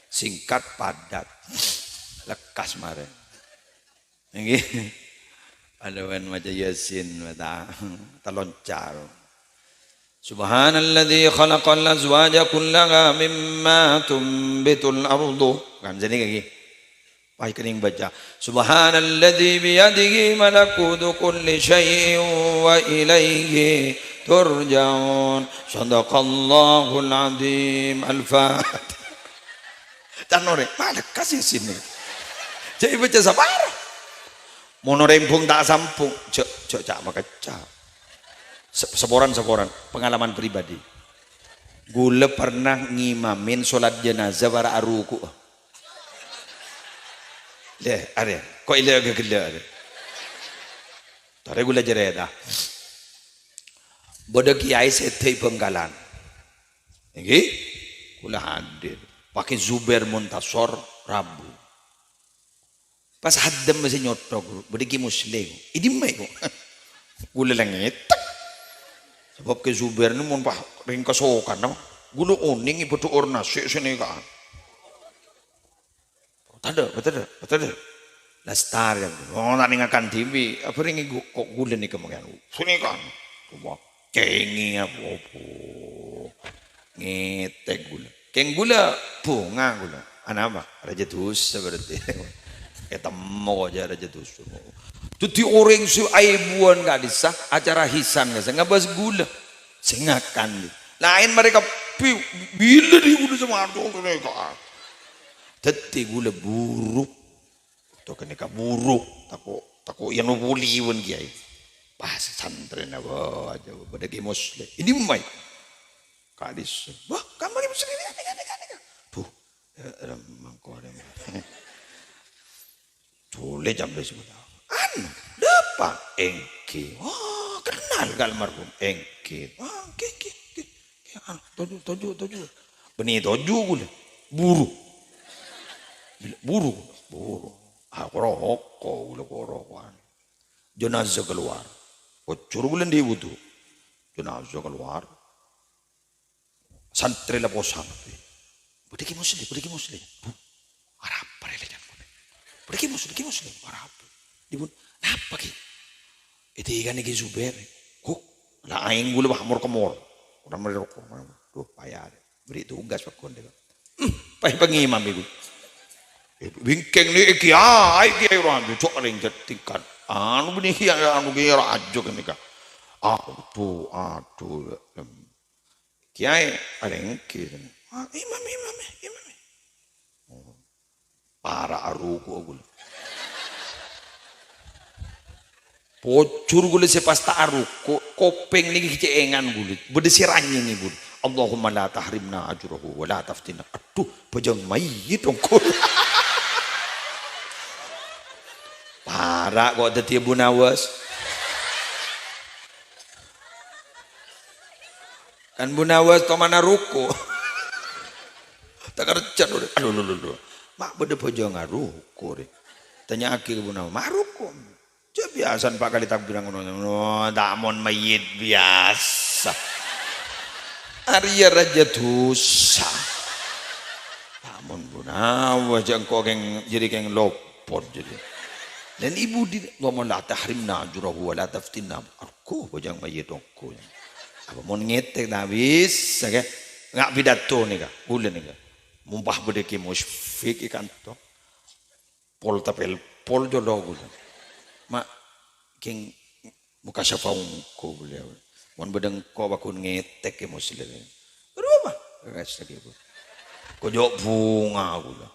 Speaker 1: Singkat padat. Lekas mare. Nggih. Adawan maca Yasin mata taloncar. Subhanalladzi khalaqal azwaja kullaha mimma tumbitul ardu. Kan jadi lagi. Pai kening baca. Subhanalladzi biyadihi malakutu kulli syai'in wa ilaihi turja'un. Shadaqallahul azim. Al-Fatihah. Tanore, mana kasih sini. Jadi baca sabar. Mono rempung tak sampung. Cek maka cak. Seporan pengalaman pribadi. Gula pernah ngimamin sholat jenazah para aruku. Leh, ada. Kok ile agak gila ada. Tare gula jereda. Bodoh kiai setei Bengkalan. Nggih, gula hadir. Pakai Zubair Muntasor Rabu. Pas haddam masih nyotok, berdiki muslim. Ini mai kok. Gula langit. Sebab ke Zubair ni mun pah ring kasokan nama. Gula oning ibu tu ornas sini kan. Betul. Lastar kan. Oh nak ningakan TV. Apa ring kok gula ni kemudian. Sini kan. Cuma kengi apa. Ngetek gula. Keng gula bunga gula. Anak apa? Raja tus seperti. Ketemu aja Raja tus. Tuti orang su aibuan gak disah acara hisan nggak bahas gula sengakan lain mereka bila di gula sama orang mereka teti gula buruk to kena buruk tako yang nubuli pun kiai pas santri nabo aja pada muslim ini mai kadis wah kamar muslim ini tuh mangkor tuh jam besok dapat engke. Wah, kenal kal marhum engke. Wah, engke. Toju. Benih toju gula. Buru. Aku rokok gula korokan. Jenazah keluar. Kocur gula di wudu. Jenazah keluar. Santri lah posang. Berdiki muslim. Arab parelejan. Berdiki muslim. Arab. Dibun, apa ki? Itu ikan iki Zubair. Kok lah aing gula bahmor kemor. Orang merokok. Duh payah. Beri tugas pakon deh. Payah pengimam ibu. Bingkeng ni iki iki orang tu cok ring tingkat. Anu benih anu kira ajo kan nika. Aduh. Kiai ada engke. Imam. Para aruku gula. Pocur gule sepas taruh kopeng niki keengan gule bedesiranya nih gule. Allahumma la tahrimna ajrahu wa la taftina. Aduh, bajang mayit dong. Parah kok dadi Bu Nawas. Kan Bu Nawas to mana ruko. Tak kerja udah. Aduh. Mak bede bajang ngaruko. Tanya aki ke Bu Nawas, "Mak ruko?" Cek biasa Pak kali tak bilang ngono, tak mon mayit biasa. Arya raja dosa. Namun Bu Nawas jengko keng jadi keng lopot jadi. Dan ibu di ngomong la tahrimna ajrahu wa la taftinna. Aku bojang mayit aku. Apa mon ngetek dah habis, okay? Ngak pidato nih kah? Bulan nih kah? Mumpah bedeki musfik ikan to. Pol tapel pol jodoh bulan. Mak king muka syafa'ungku beliau. Mon bedeng ko bakun ngetek ke muslim. Rumah guys lagi bu. Kojok bunga gula.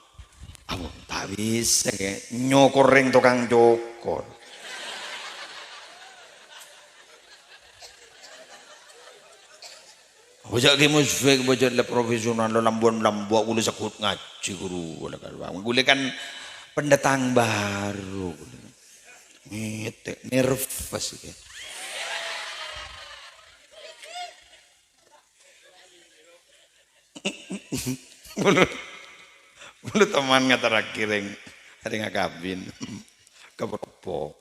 Speaker 1: Abu tak bisa ke nyokoreng tukang jokor. Bojak ke musfik bojak le profesional lo lambuan gula sakut ngaji guru gula kan. Gula kan pendatang baru gula. Ngetek nervous ya. Mulut teman terakhir yang hari ngakabin keberpo.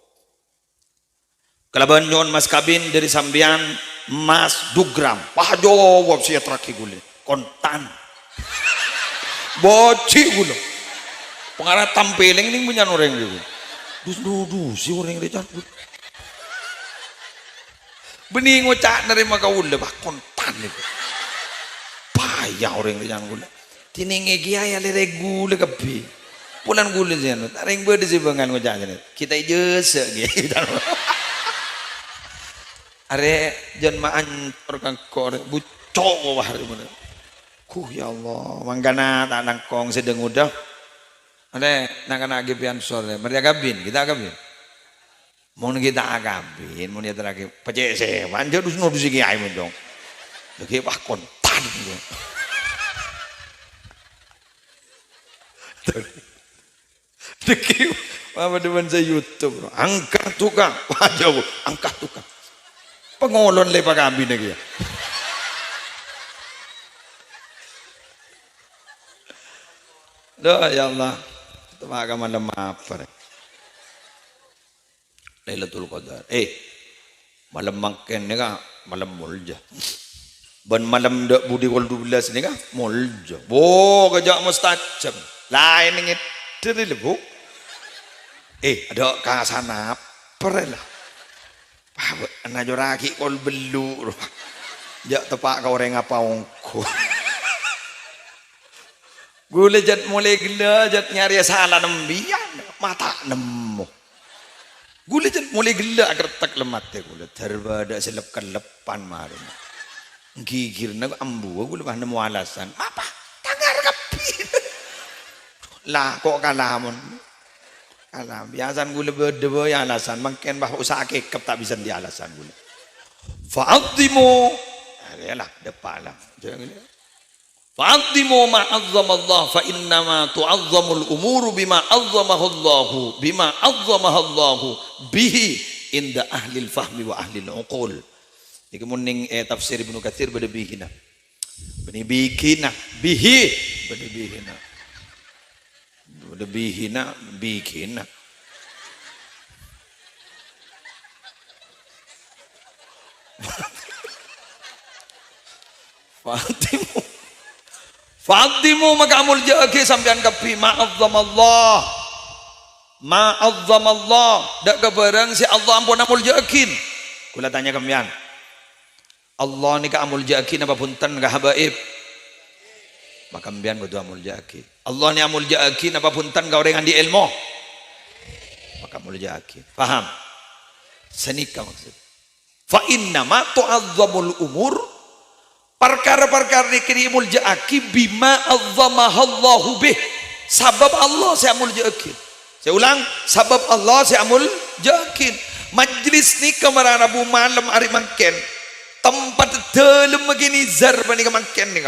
Speaker 1: Kalaban nyon mas kabin dari sambian mas dugram. Wah jawab sih terakhir gule kontan. Boci gula. Pengarah tampileng ning punya orang gitu. Dus si orang recan. Bening ngocak nerima kau lebah kontan itu. Payah orang recan gula. Tininge kiai ale regule kepi. Pulan gule jen. Taring berde si bangan ngocak jen. Kita jese gitu. Are jan ma ancor kang kore bucok wah bener. Ya Allah, manggana tak nangkong sedeng udah. Ada nak agipian sore, mereka kabin, kita kabin. Mau kita kabin, mau dia terakhir pecah sih, manjur dus segi ayam dong. Lagi wah kontan. Deki, apa depan saya YouTube, angkat tukang, wah jauh, angkat tukang. Pengolon lepas kabin lagi ya. Doa ya Allah. Maka malam apa? Lailatul Qadar. Malam makan ni kan malam mulja. Ban malam dak budi kol 12 ni kan mulja. Bo kejak mustajab. Lain ni teri lebu. Ada kasana perlah. Pak ana joraki kol belu. Jak tepak kau orang apa ongko. Gula jat mulai gila jat nyari salah nembian mata nemu. Gula jat mulai gila agar tak lemat ya gula terbada selep kelepan marin. Gigir nak ambu gula bah nemu alasan. Apa? Tangar kapi. Lah kok kalah mon. Kalah biasan gula berdua ya alasan. Makin bah usaha kekep tak bisa di alasan gula. Fa'adhimu. Ayolah depan lah. Jangan. Fa'adhimu ma 'azzama Allah fa innama tu'azzamul umuru bima 'azzamahu Allah bihi inda ahli al-fahmi wa ahli al-uqul. Iki muning tafsir Ibnu Katsir bade bihina. Bani bikina bihi bade bihina. Bade bihina bikina. Fa'adhimu maka mulja ke sampean kapi ma'azzamallah dak kebarang si Allah ampun amul jakin. Kula tanya kalian Allah ni ka amul jakin apa punten ka habaib maka kalian kudu amul jakin. Allah ni amul jakin apa punten ka orang di ilmu maka amul jakin. Paham senika maksud fa inna ma tu'azzamul umur perkara-perkara ni kini muljaaki bima azzamahallahu bih sabab Allah saya muljaaki. Saya ulang sabab Allah saya muljaaki Majlis ni kemarin Rabu malam hari mangken. Tempat dalam begini zarba ni mangken ni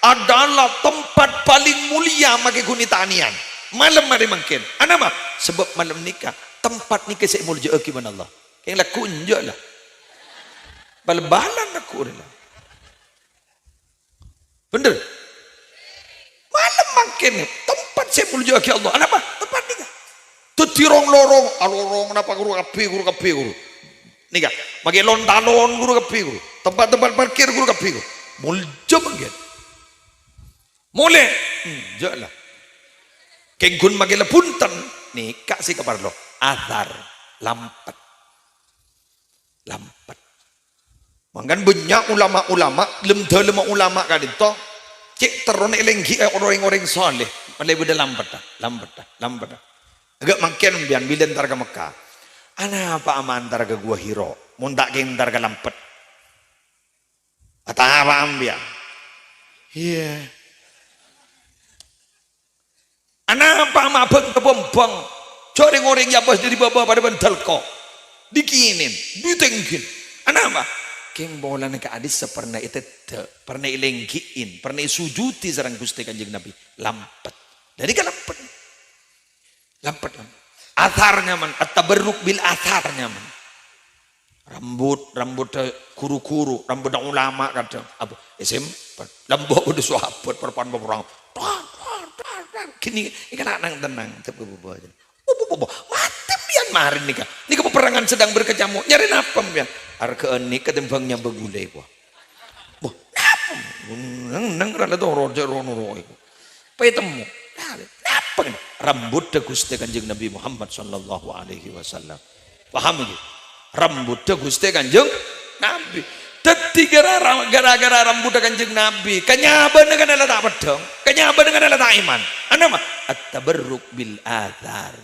Speaker 1: adalah tempat paling mulia bagi kunitanian. Malam hari mangken. Ana mah sebab malam nikah tempat nikah saya mulia ke mana Allah. Yang lah kunjak lah. Bal-balan aku lah. Bener. Malam mangken ni tempat saya mulia ke Allah. Ana mah tempat nikah. Tutirong lorong, alorong napa guru kapi guru. Nika, bagi lontalon guru kapi guru. Tempat-tempat parkir guru kapi guru. Mulja mangken. Mulai, jalan. Kenggun bagi lepuntan nih kasih kabar lo. Azar, lampat. Mangkan banyak ulama-ulama, lemda ulama kan itu. Cek terone lenggi orang-orang soleh. Malai beda lampat. Agak makin bian bila ntar ke Mekah. Ana apa ama ntar ke Gua Hiro. Muntak ke ntar ke lampat. Atau apa ambian? Iya. Ana apa ama bang tebong. Coreng orang ya bos dari bawah pada bental kok. Dikinin, ditengkin. Ana apa? Keng bola ke adis sepernah itu pernah ilenggiin, pernah sujuti sarang Gusti Kanjeng Nabi. Lampat. Dari kan lampat. Lampat. Atharnya man, at-tabarruk bil atharnya man. Rambut kuru-kuru, rambut ulama kadang. Apa? SMP. Lambok udah sahabat perpan berperang. Kini ikan nang tenang, tapi bobo aja. Bobo, mati pian marin nika. Nika peperangan sedang berkecamuk. Nyari napa pian? Harga ini ketimbangnya begulai gua. Boh, napa? Nang rada tuh roja rono itu. Petemu. Apa ini? Rambut Gusti Kanjeng Nabi Muhammad sallallahu alaihi wasallam. Paham gitu? Rambut Gusti Kanjeng Nabi. Teti gara-gara rambut Kanjeng Nabi. Kenyaban dengan ala tak pedang. Kenyaban dengan ala tak iman. Ana mah at-tabarruk bil athar.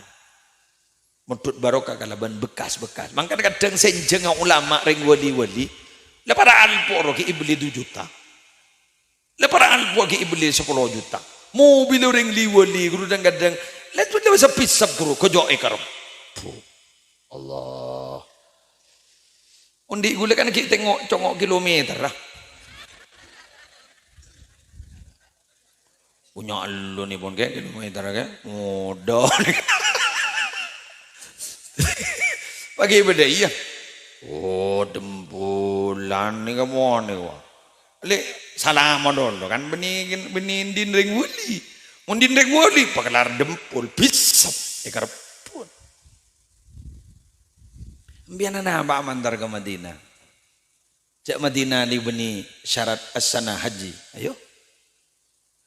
Speaker 1: Mutut barokah kalaban bekas-bekas. Mangkana kadang senjeng ulama ring wali-wali. La para alpo ki ibli 2 juta. La para alpo ki ibli 10 juta. Mobil orang liwali guru dan kadang lihat tu bisa pisap guru kejauh ekar. Allah. Undi gula kan kita tengok congok kilometer lah. Punya lu nih pun kayak kilometer kayak mudah. Pagi beda iya. Oh dembulan nih kamu nih wah. Le salah modal kan benih din ring wali. Mundin ring wali pakelar dempul pisap ekar pun. Biana na ba mandar ke Madinah. Cak Madinah li benih syarat as-sana haji. Ayo.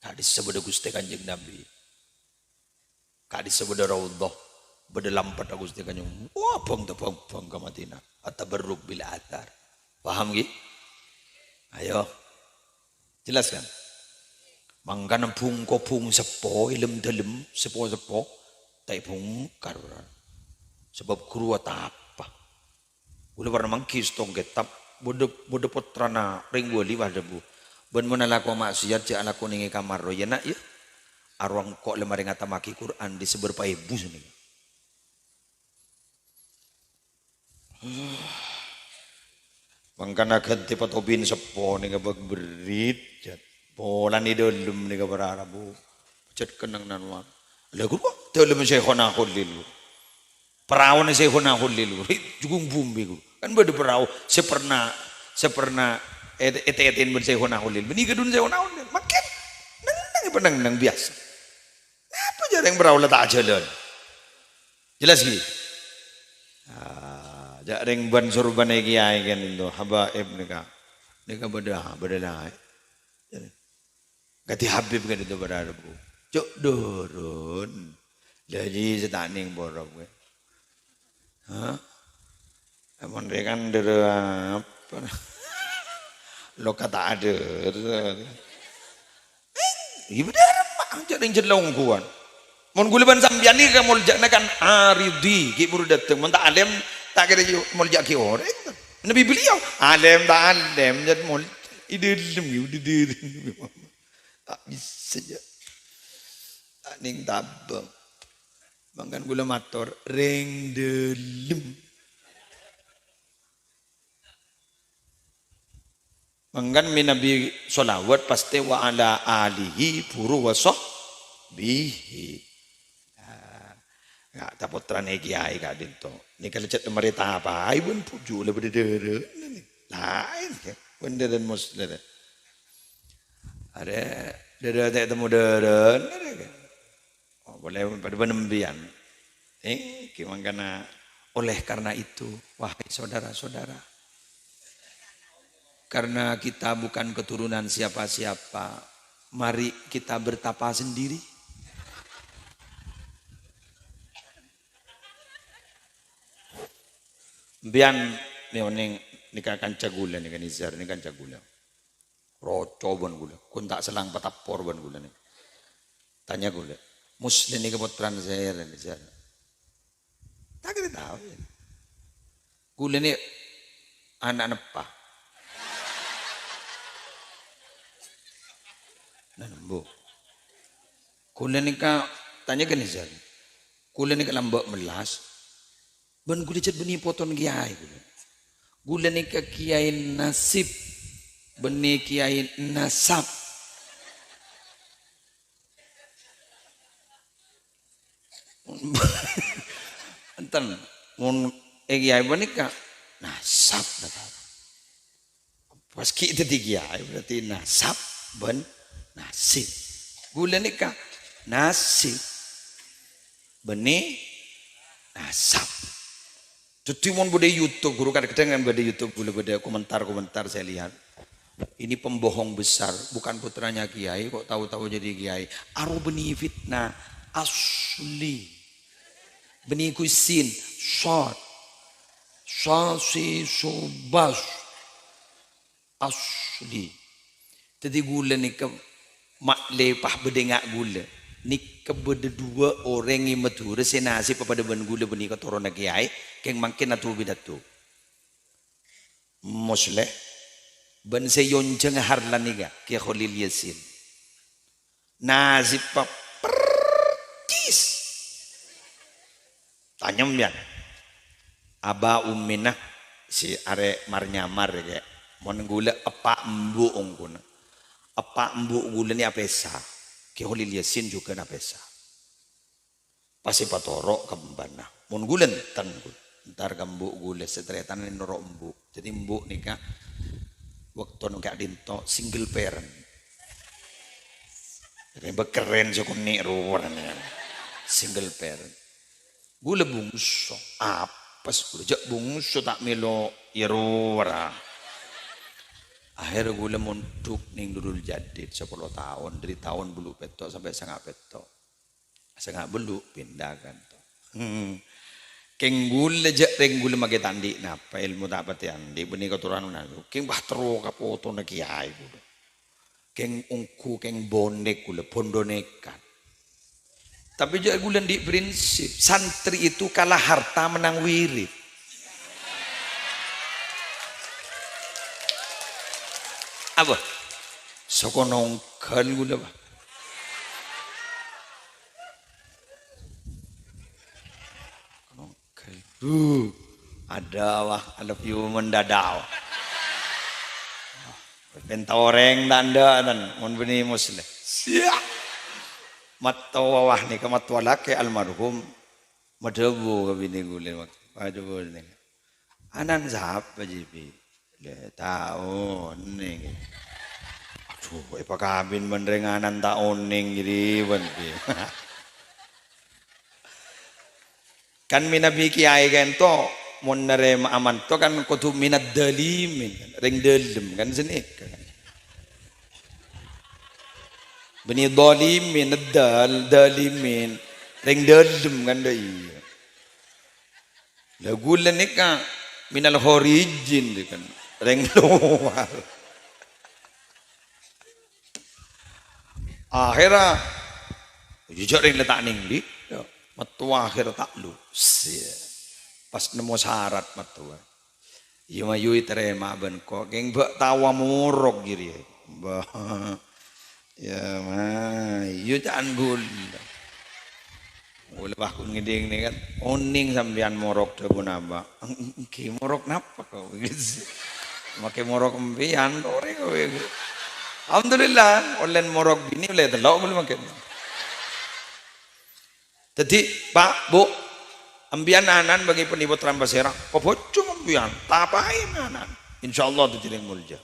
Speaker 1: Hadis sabda Gusti Kanjeng Nabi. Hadis sabda raudhah beda lampat Gusti Kanjeng. Wah bang ke Madinah. At-tabarruk bil athar. Paham gitu? Ayo. Jelaskan. Mangkana pung sepo ilem dalam sepo tai bungkar. Sebab kru apa? Udah pernah mangkis tong ketap bodo putrana ring wali wadabu. Ben menalaku maksiat cak alaku ningi kamar ro ya nak ya. Arwang kok lemari ngata maki Quran di seberapa ibu sini. Mangkana ganti patobin sepo nih gak berit jat bolan di dalam nih gak berarabu jat kenang nanwan lagu apa dalam Syekhona Khulilu perawan Syekhona Khulilu jugung bumbi kan beda perahu sepernah ete-etein bersyekhona Khulilu benih gedun Syekhona Khulilu makin nang biasa apa aja yang perahu letak jalan jelas gitu. Jak ring ban surban kiai kan itu habaib nika beda lah gati habib kan itu berada bu cuk durun jadi setaning borok gue hah emang dia kan apa lo kata ada iya benar mak cak ring jelong kuan mon guliban sambian ni kan muljakna kan aridi ki buru dateng mon tak alim tak kira muljak ki orang nabi beliau alim tak alim jadi mul idilem idilem tak bisa je tak ning tabang bangkan gula motor ring delem Enggan minabi solawat pasti wa ala alihi puru wasoh bihi. Nggak tak putra kiai kak dinto. Ini kalau cek pemerintah apa? Ibu puju lebih dere. Lain kan. Benda dan muslim. Ada dere tak temu dere. Boleh pada penembian. Gimana? Oleh karena itu, wahai saudara-saudara, karena kita bukan keturunan siapa-siapa, mari kita bertapa sendiri. Bian nih oning nikah kanca gula nih kan izar nih kanca gula, roco bon gula, kun tak selang patapor bon gula nih. Tanya gula, muslim nih keputran saya dan izar. Tak kita tahu ya. Gula nih anak nepah. Nambu. Gula nih ka tanya kan izar. Gula nih ka lambak melas. Ben gula cat benih poton kiai gula. Gula nih ka kiai nasib. Benih kiai nasab. Enten mun kiai benih ka nasab dah. Pas kita kiai berarti nasab ben nasib. Gula nih ka nasib. Benih nasab. Jadi mon bude YouTube guru kadang-kadang bude YouTube bude komentar-komentar saya lihat. Ini pembohong besar, bukan putranya kiai kok tahu-tahu jadi kiai. Aru benih fitnah asli. Benih kusin short. Sasi subas asli. Jadi gula ni ke mak lepah bedengak gula. Ni kebeda dua orang yang matur senasi pada ben gula benih keturunan kiai keng makin atu bidatu. Mosleh ben seyonjeng harlan niga ke Khalil Yasin. Nasib pa percis. Tanyam ya. Aba umminah si are marnyamar ya. Mon gula apa embu ongkuna. Apa embu gula ni apesa. Ki Khalil Yasin juga na pesa. Pasi patoro kembana. Mun gulen tan gul. Ntar gambu gule setretan ni noro embu. Jadi embu nika waktu nungka dinto single parent. Jadi bekeren sokuni ruwaran single parent. Gule bungso apes gule jak bungso tak melo irura. Akhirnya gue montuk ning dudul jadid 10 tahun dari tahun bulu petok sampai setengah petok. Setengah bulu pindah kan toh. Keng gule jak reng gule mage tandi napa ilmu tak pati andi benih keturunan nalu. Keng bahtero kapoto na kiai gule. Keng ungku keng bonek gule pondonekan. Tapi jak gule di prinsip santri itu kalah harta menang wirid. Apa? Soko nongkal gula ba? Nongkal. Ada wah, ada view mendadau. Pentoreng tanda dan mun beni muslim. Sia. Matwa wah ni kamatwa laki almarhum madebu ka bini gule waktu. Madebu ni. Anan zahab bajibi. Le tahu ning. Aduh, pakabin mendenganan taon ning jadi banti. Kan minabi kiai kan to mon nare aman to kan kudu minat dalimin ring dalem kan sini kan. Beni dalimin dalimin ring dalem kan dai. Lagu lenika minal horijin kan. Reng luar. Akhirnya jujur reng letak ning di matua akhir tak lu. Pas nemu syarat matua. Iya mayu terima ben kok geng bak tawa murok giri. Bah. Ya mah, yu jangan gul. Boleh bah kun ngiding nih kan. Oning sambian morok tu pun apa. Ki morok napa kau gitu. Makai morok mbian ore kowe. Alhamdulillah, olen morok bini oleh delok belum makin. Jadi Pak Bu, ambian anan bagi penibut rambasera. Kebocor ambian, tapain anan. Insyaallah ditiring mulja.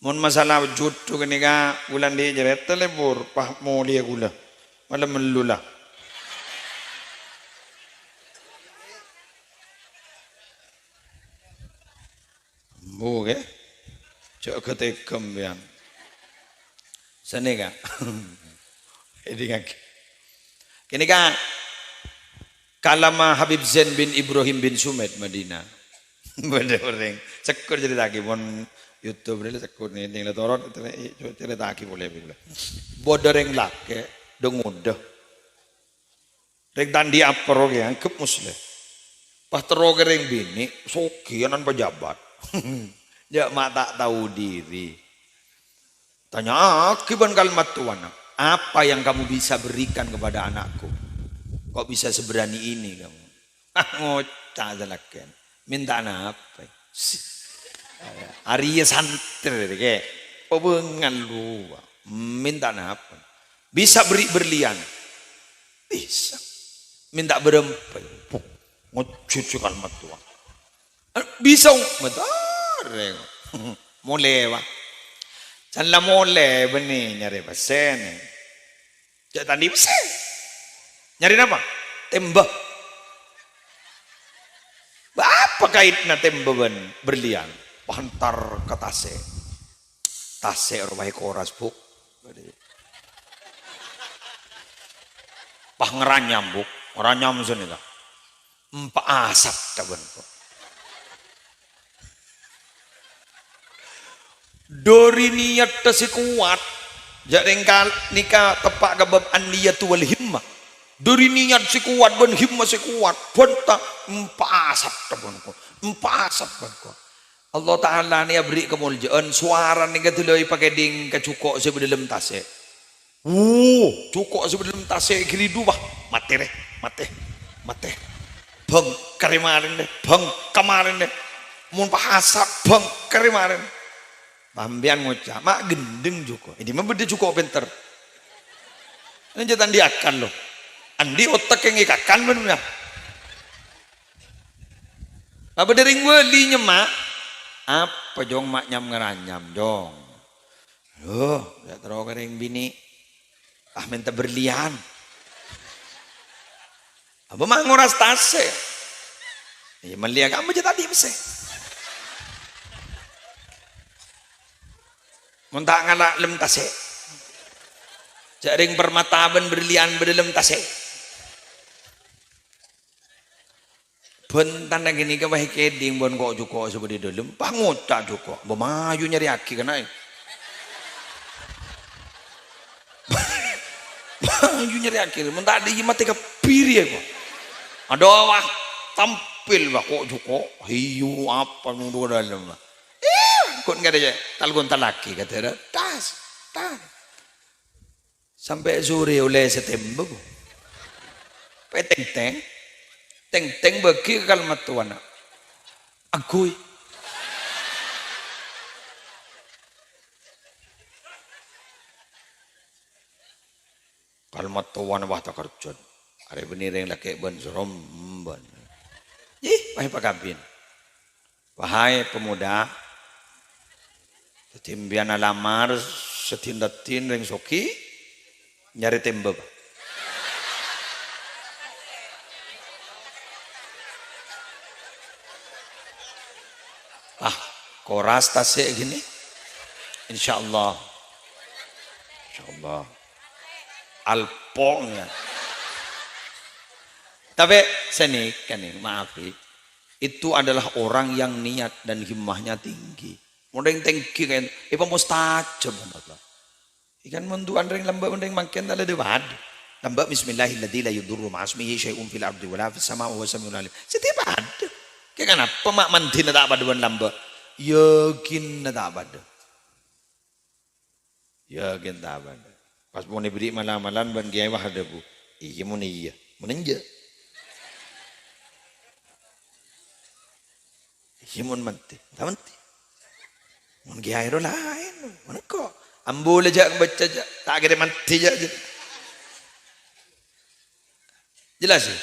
Speaker 1: Mun masalah jodoh kenika bulan dia jeret telebur pah mulia gula. Malam melula. Bu ke? Cok ketekem bian. Senega. Ini kan. Kini kan kalama Habib Zain bin Ibrahim bin Sumed Madinah. Benda orang cekur jadi lagi mon YouTube ini cekur nih tinggal torot cerita lagi boleh bila. Bodoh reng laki dengudah. Reng tandi apa roge angkep muslim. Pas teroge reng bini sokianan pejabat. Ya mak tak tahu diri. Tanya akiban kalimat Tuhan. Apa yang kamu bisa berikan kepada anakku? Kok bisa seberani ini kamu? Ngocah zalakan. Minta apa? Arya santer kayak pebengan lu. Minta apa? Bisa beri berlian. Bisa. Minta berempat. Ngocah kalimat Tuhan. Bisa betul. Mulai wah. Jangan mulai benih nyari pesen. Jangan tadi pesen. Nyari apa? Tembak. Apa kaitnya tembak berlian? Pantar ke tase. Tase orang koras buk. Pah ngeranyam buk. Ngeranyam sini lah. Empat asap taban kok. Dori niat tasi kuat. Jadi nikah tepak kebab an-niyatu wal himmah. Dori niat si kuat ben himmah si kuat. Benta empasap tabon ko. Empasap ko. Allah Taala ni beri kemuliaan suara ni katuloi pakai ding kacukok sebelum tase. Cukok sebelum tase kiri dua mate. Bang kemarin deh, bang kemarin deh. Mun pasap bang kemarin. Pambian ngocah, mak gendeng juga. Ini mah beda juga pinter. Ini jatan diakan loh. Andi otak yang ikakan benar. Apa dari wali nyemak? Apa jong mak nyam ngeranyam jong? Loh, ya terus kering bini. Ah minta berlian. Apa mak ngoras tase? Ya melihat kamu jatan di mese. Muntak ngalak lem tase. Jaring permataban berlian berdalam tase. Bentan lagi ni kawah keding bon kok juko seperti dalam. Pangocak juko. Bemayu nyari aki kena. Bemayu nyari aki. Muntak ada mati kepiri ya kok. Ada wah tampil wah kok juko. Hiu apa nunggu dalam lah. Kok enggak ada talgon talaki kata dia. Tas. Sampai sore oleh setembak. Teng bagi kalimat Tuhan. Agui. Kalimat Tuhan wah tak kerjun. Hari benih yang laki ban serom ban. Wahai pakabin. Wahai pemuda. Timbian alamar setindatin ring soki nyari tembak. Koras tasik gini. Insyaallah. Alpong ya. Tapi seni kening maafi. Itu adalah orang yang niat dan himmahnya tinggi. Mending tinggi kan, ipa mustajab Allah. Ikan menduan ring lamba mending makin tala dewad. Lamba bismillahilladzi la yudurru ma'asmihi syai'un fil ardi wala fis sama' wa huwa samiul alim. Setiap ada. Kaya kenapa mak mantin na tak pada lamba? Yakin na tak pada. Yakin tak pada. Pas mau diberi malam-malam ban kiai wah ada bu. Iya mun iya, menenja. Simun mati. Tak mati. Mun giairo lain. Mana kok? Ambul aja baca aja. Tak kira mati aja. Jelas ya?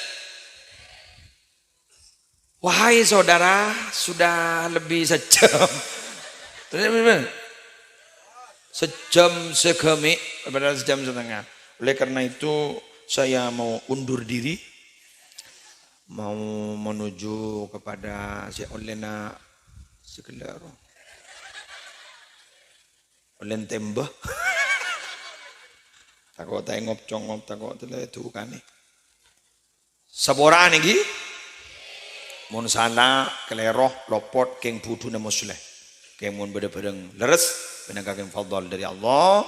Speaker 1: Wahai saudara, sudah lebih sejam. Sejam sekemi, pada sejam setengah. Oleh karena itu, saya mau undur diri. Mau menuju kepada si Olena sekedar. Olen tembah. Takut tengok congop, takut itu kan nih. Saboran lagi. Mun sana keleroh lopot keng putu na muslim. Keng mun beda-bedeng leres penegakkan fadal dari Allah.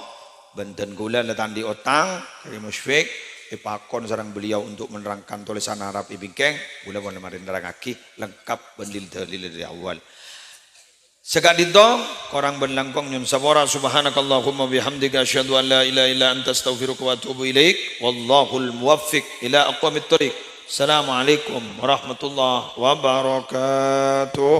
Speaker 1: Benten gula letan di otang dari musyfik. Ipakon sarang beliau untuk menerangkan tulisan Arab ibingkeng. Gula wana marin nerangaki lengkap bendil dalil dari awal. Sekat ditong korang berlangkong nyun sabora subhanakallahumma bihamdika asyhadu an la ilaha illa anta astaghfiruka wa atubu ilaik. Wallahul muwaffiq ila aqwamit thoriq. Assalamualaikum warahmatullahi wabarakatuh.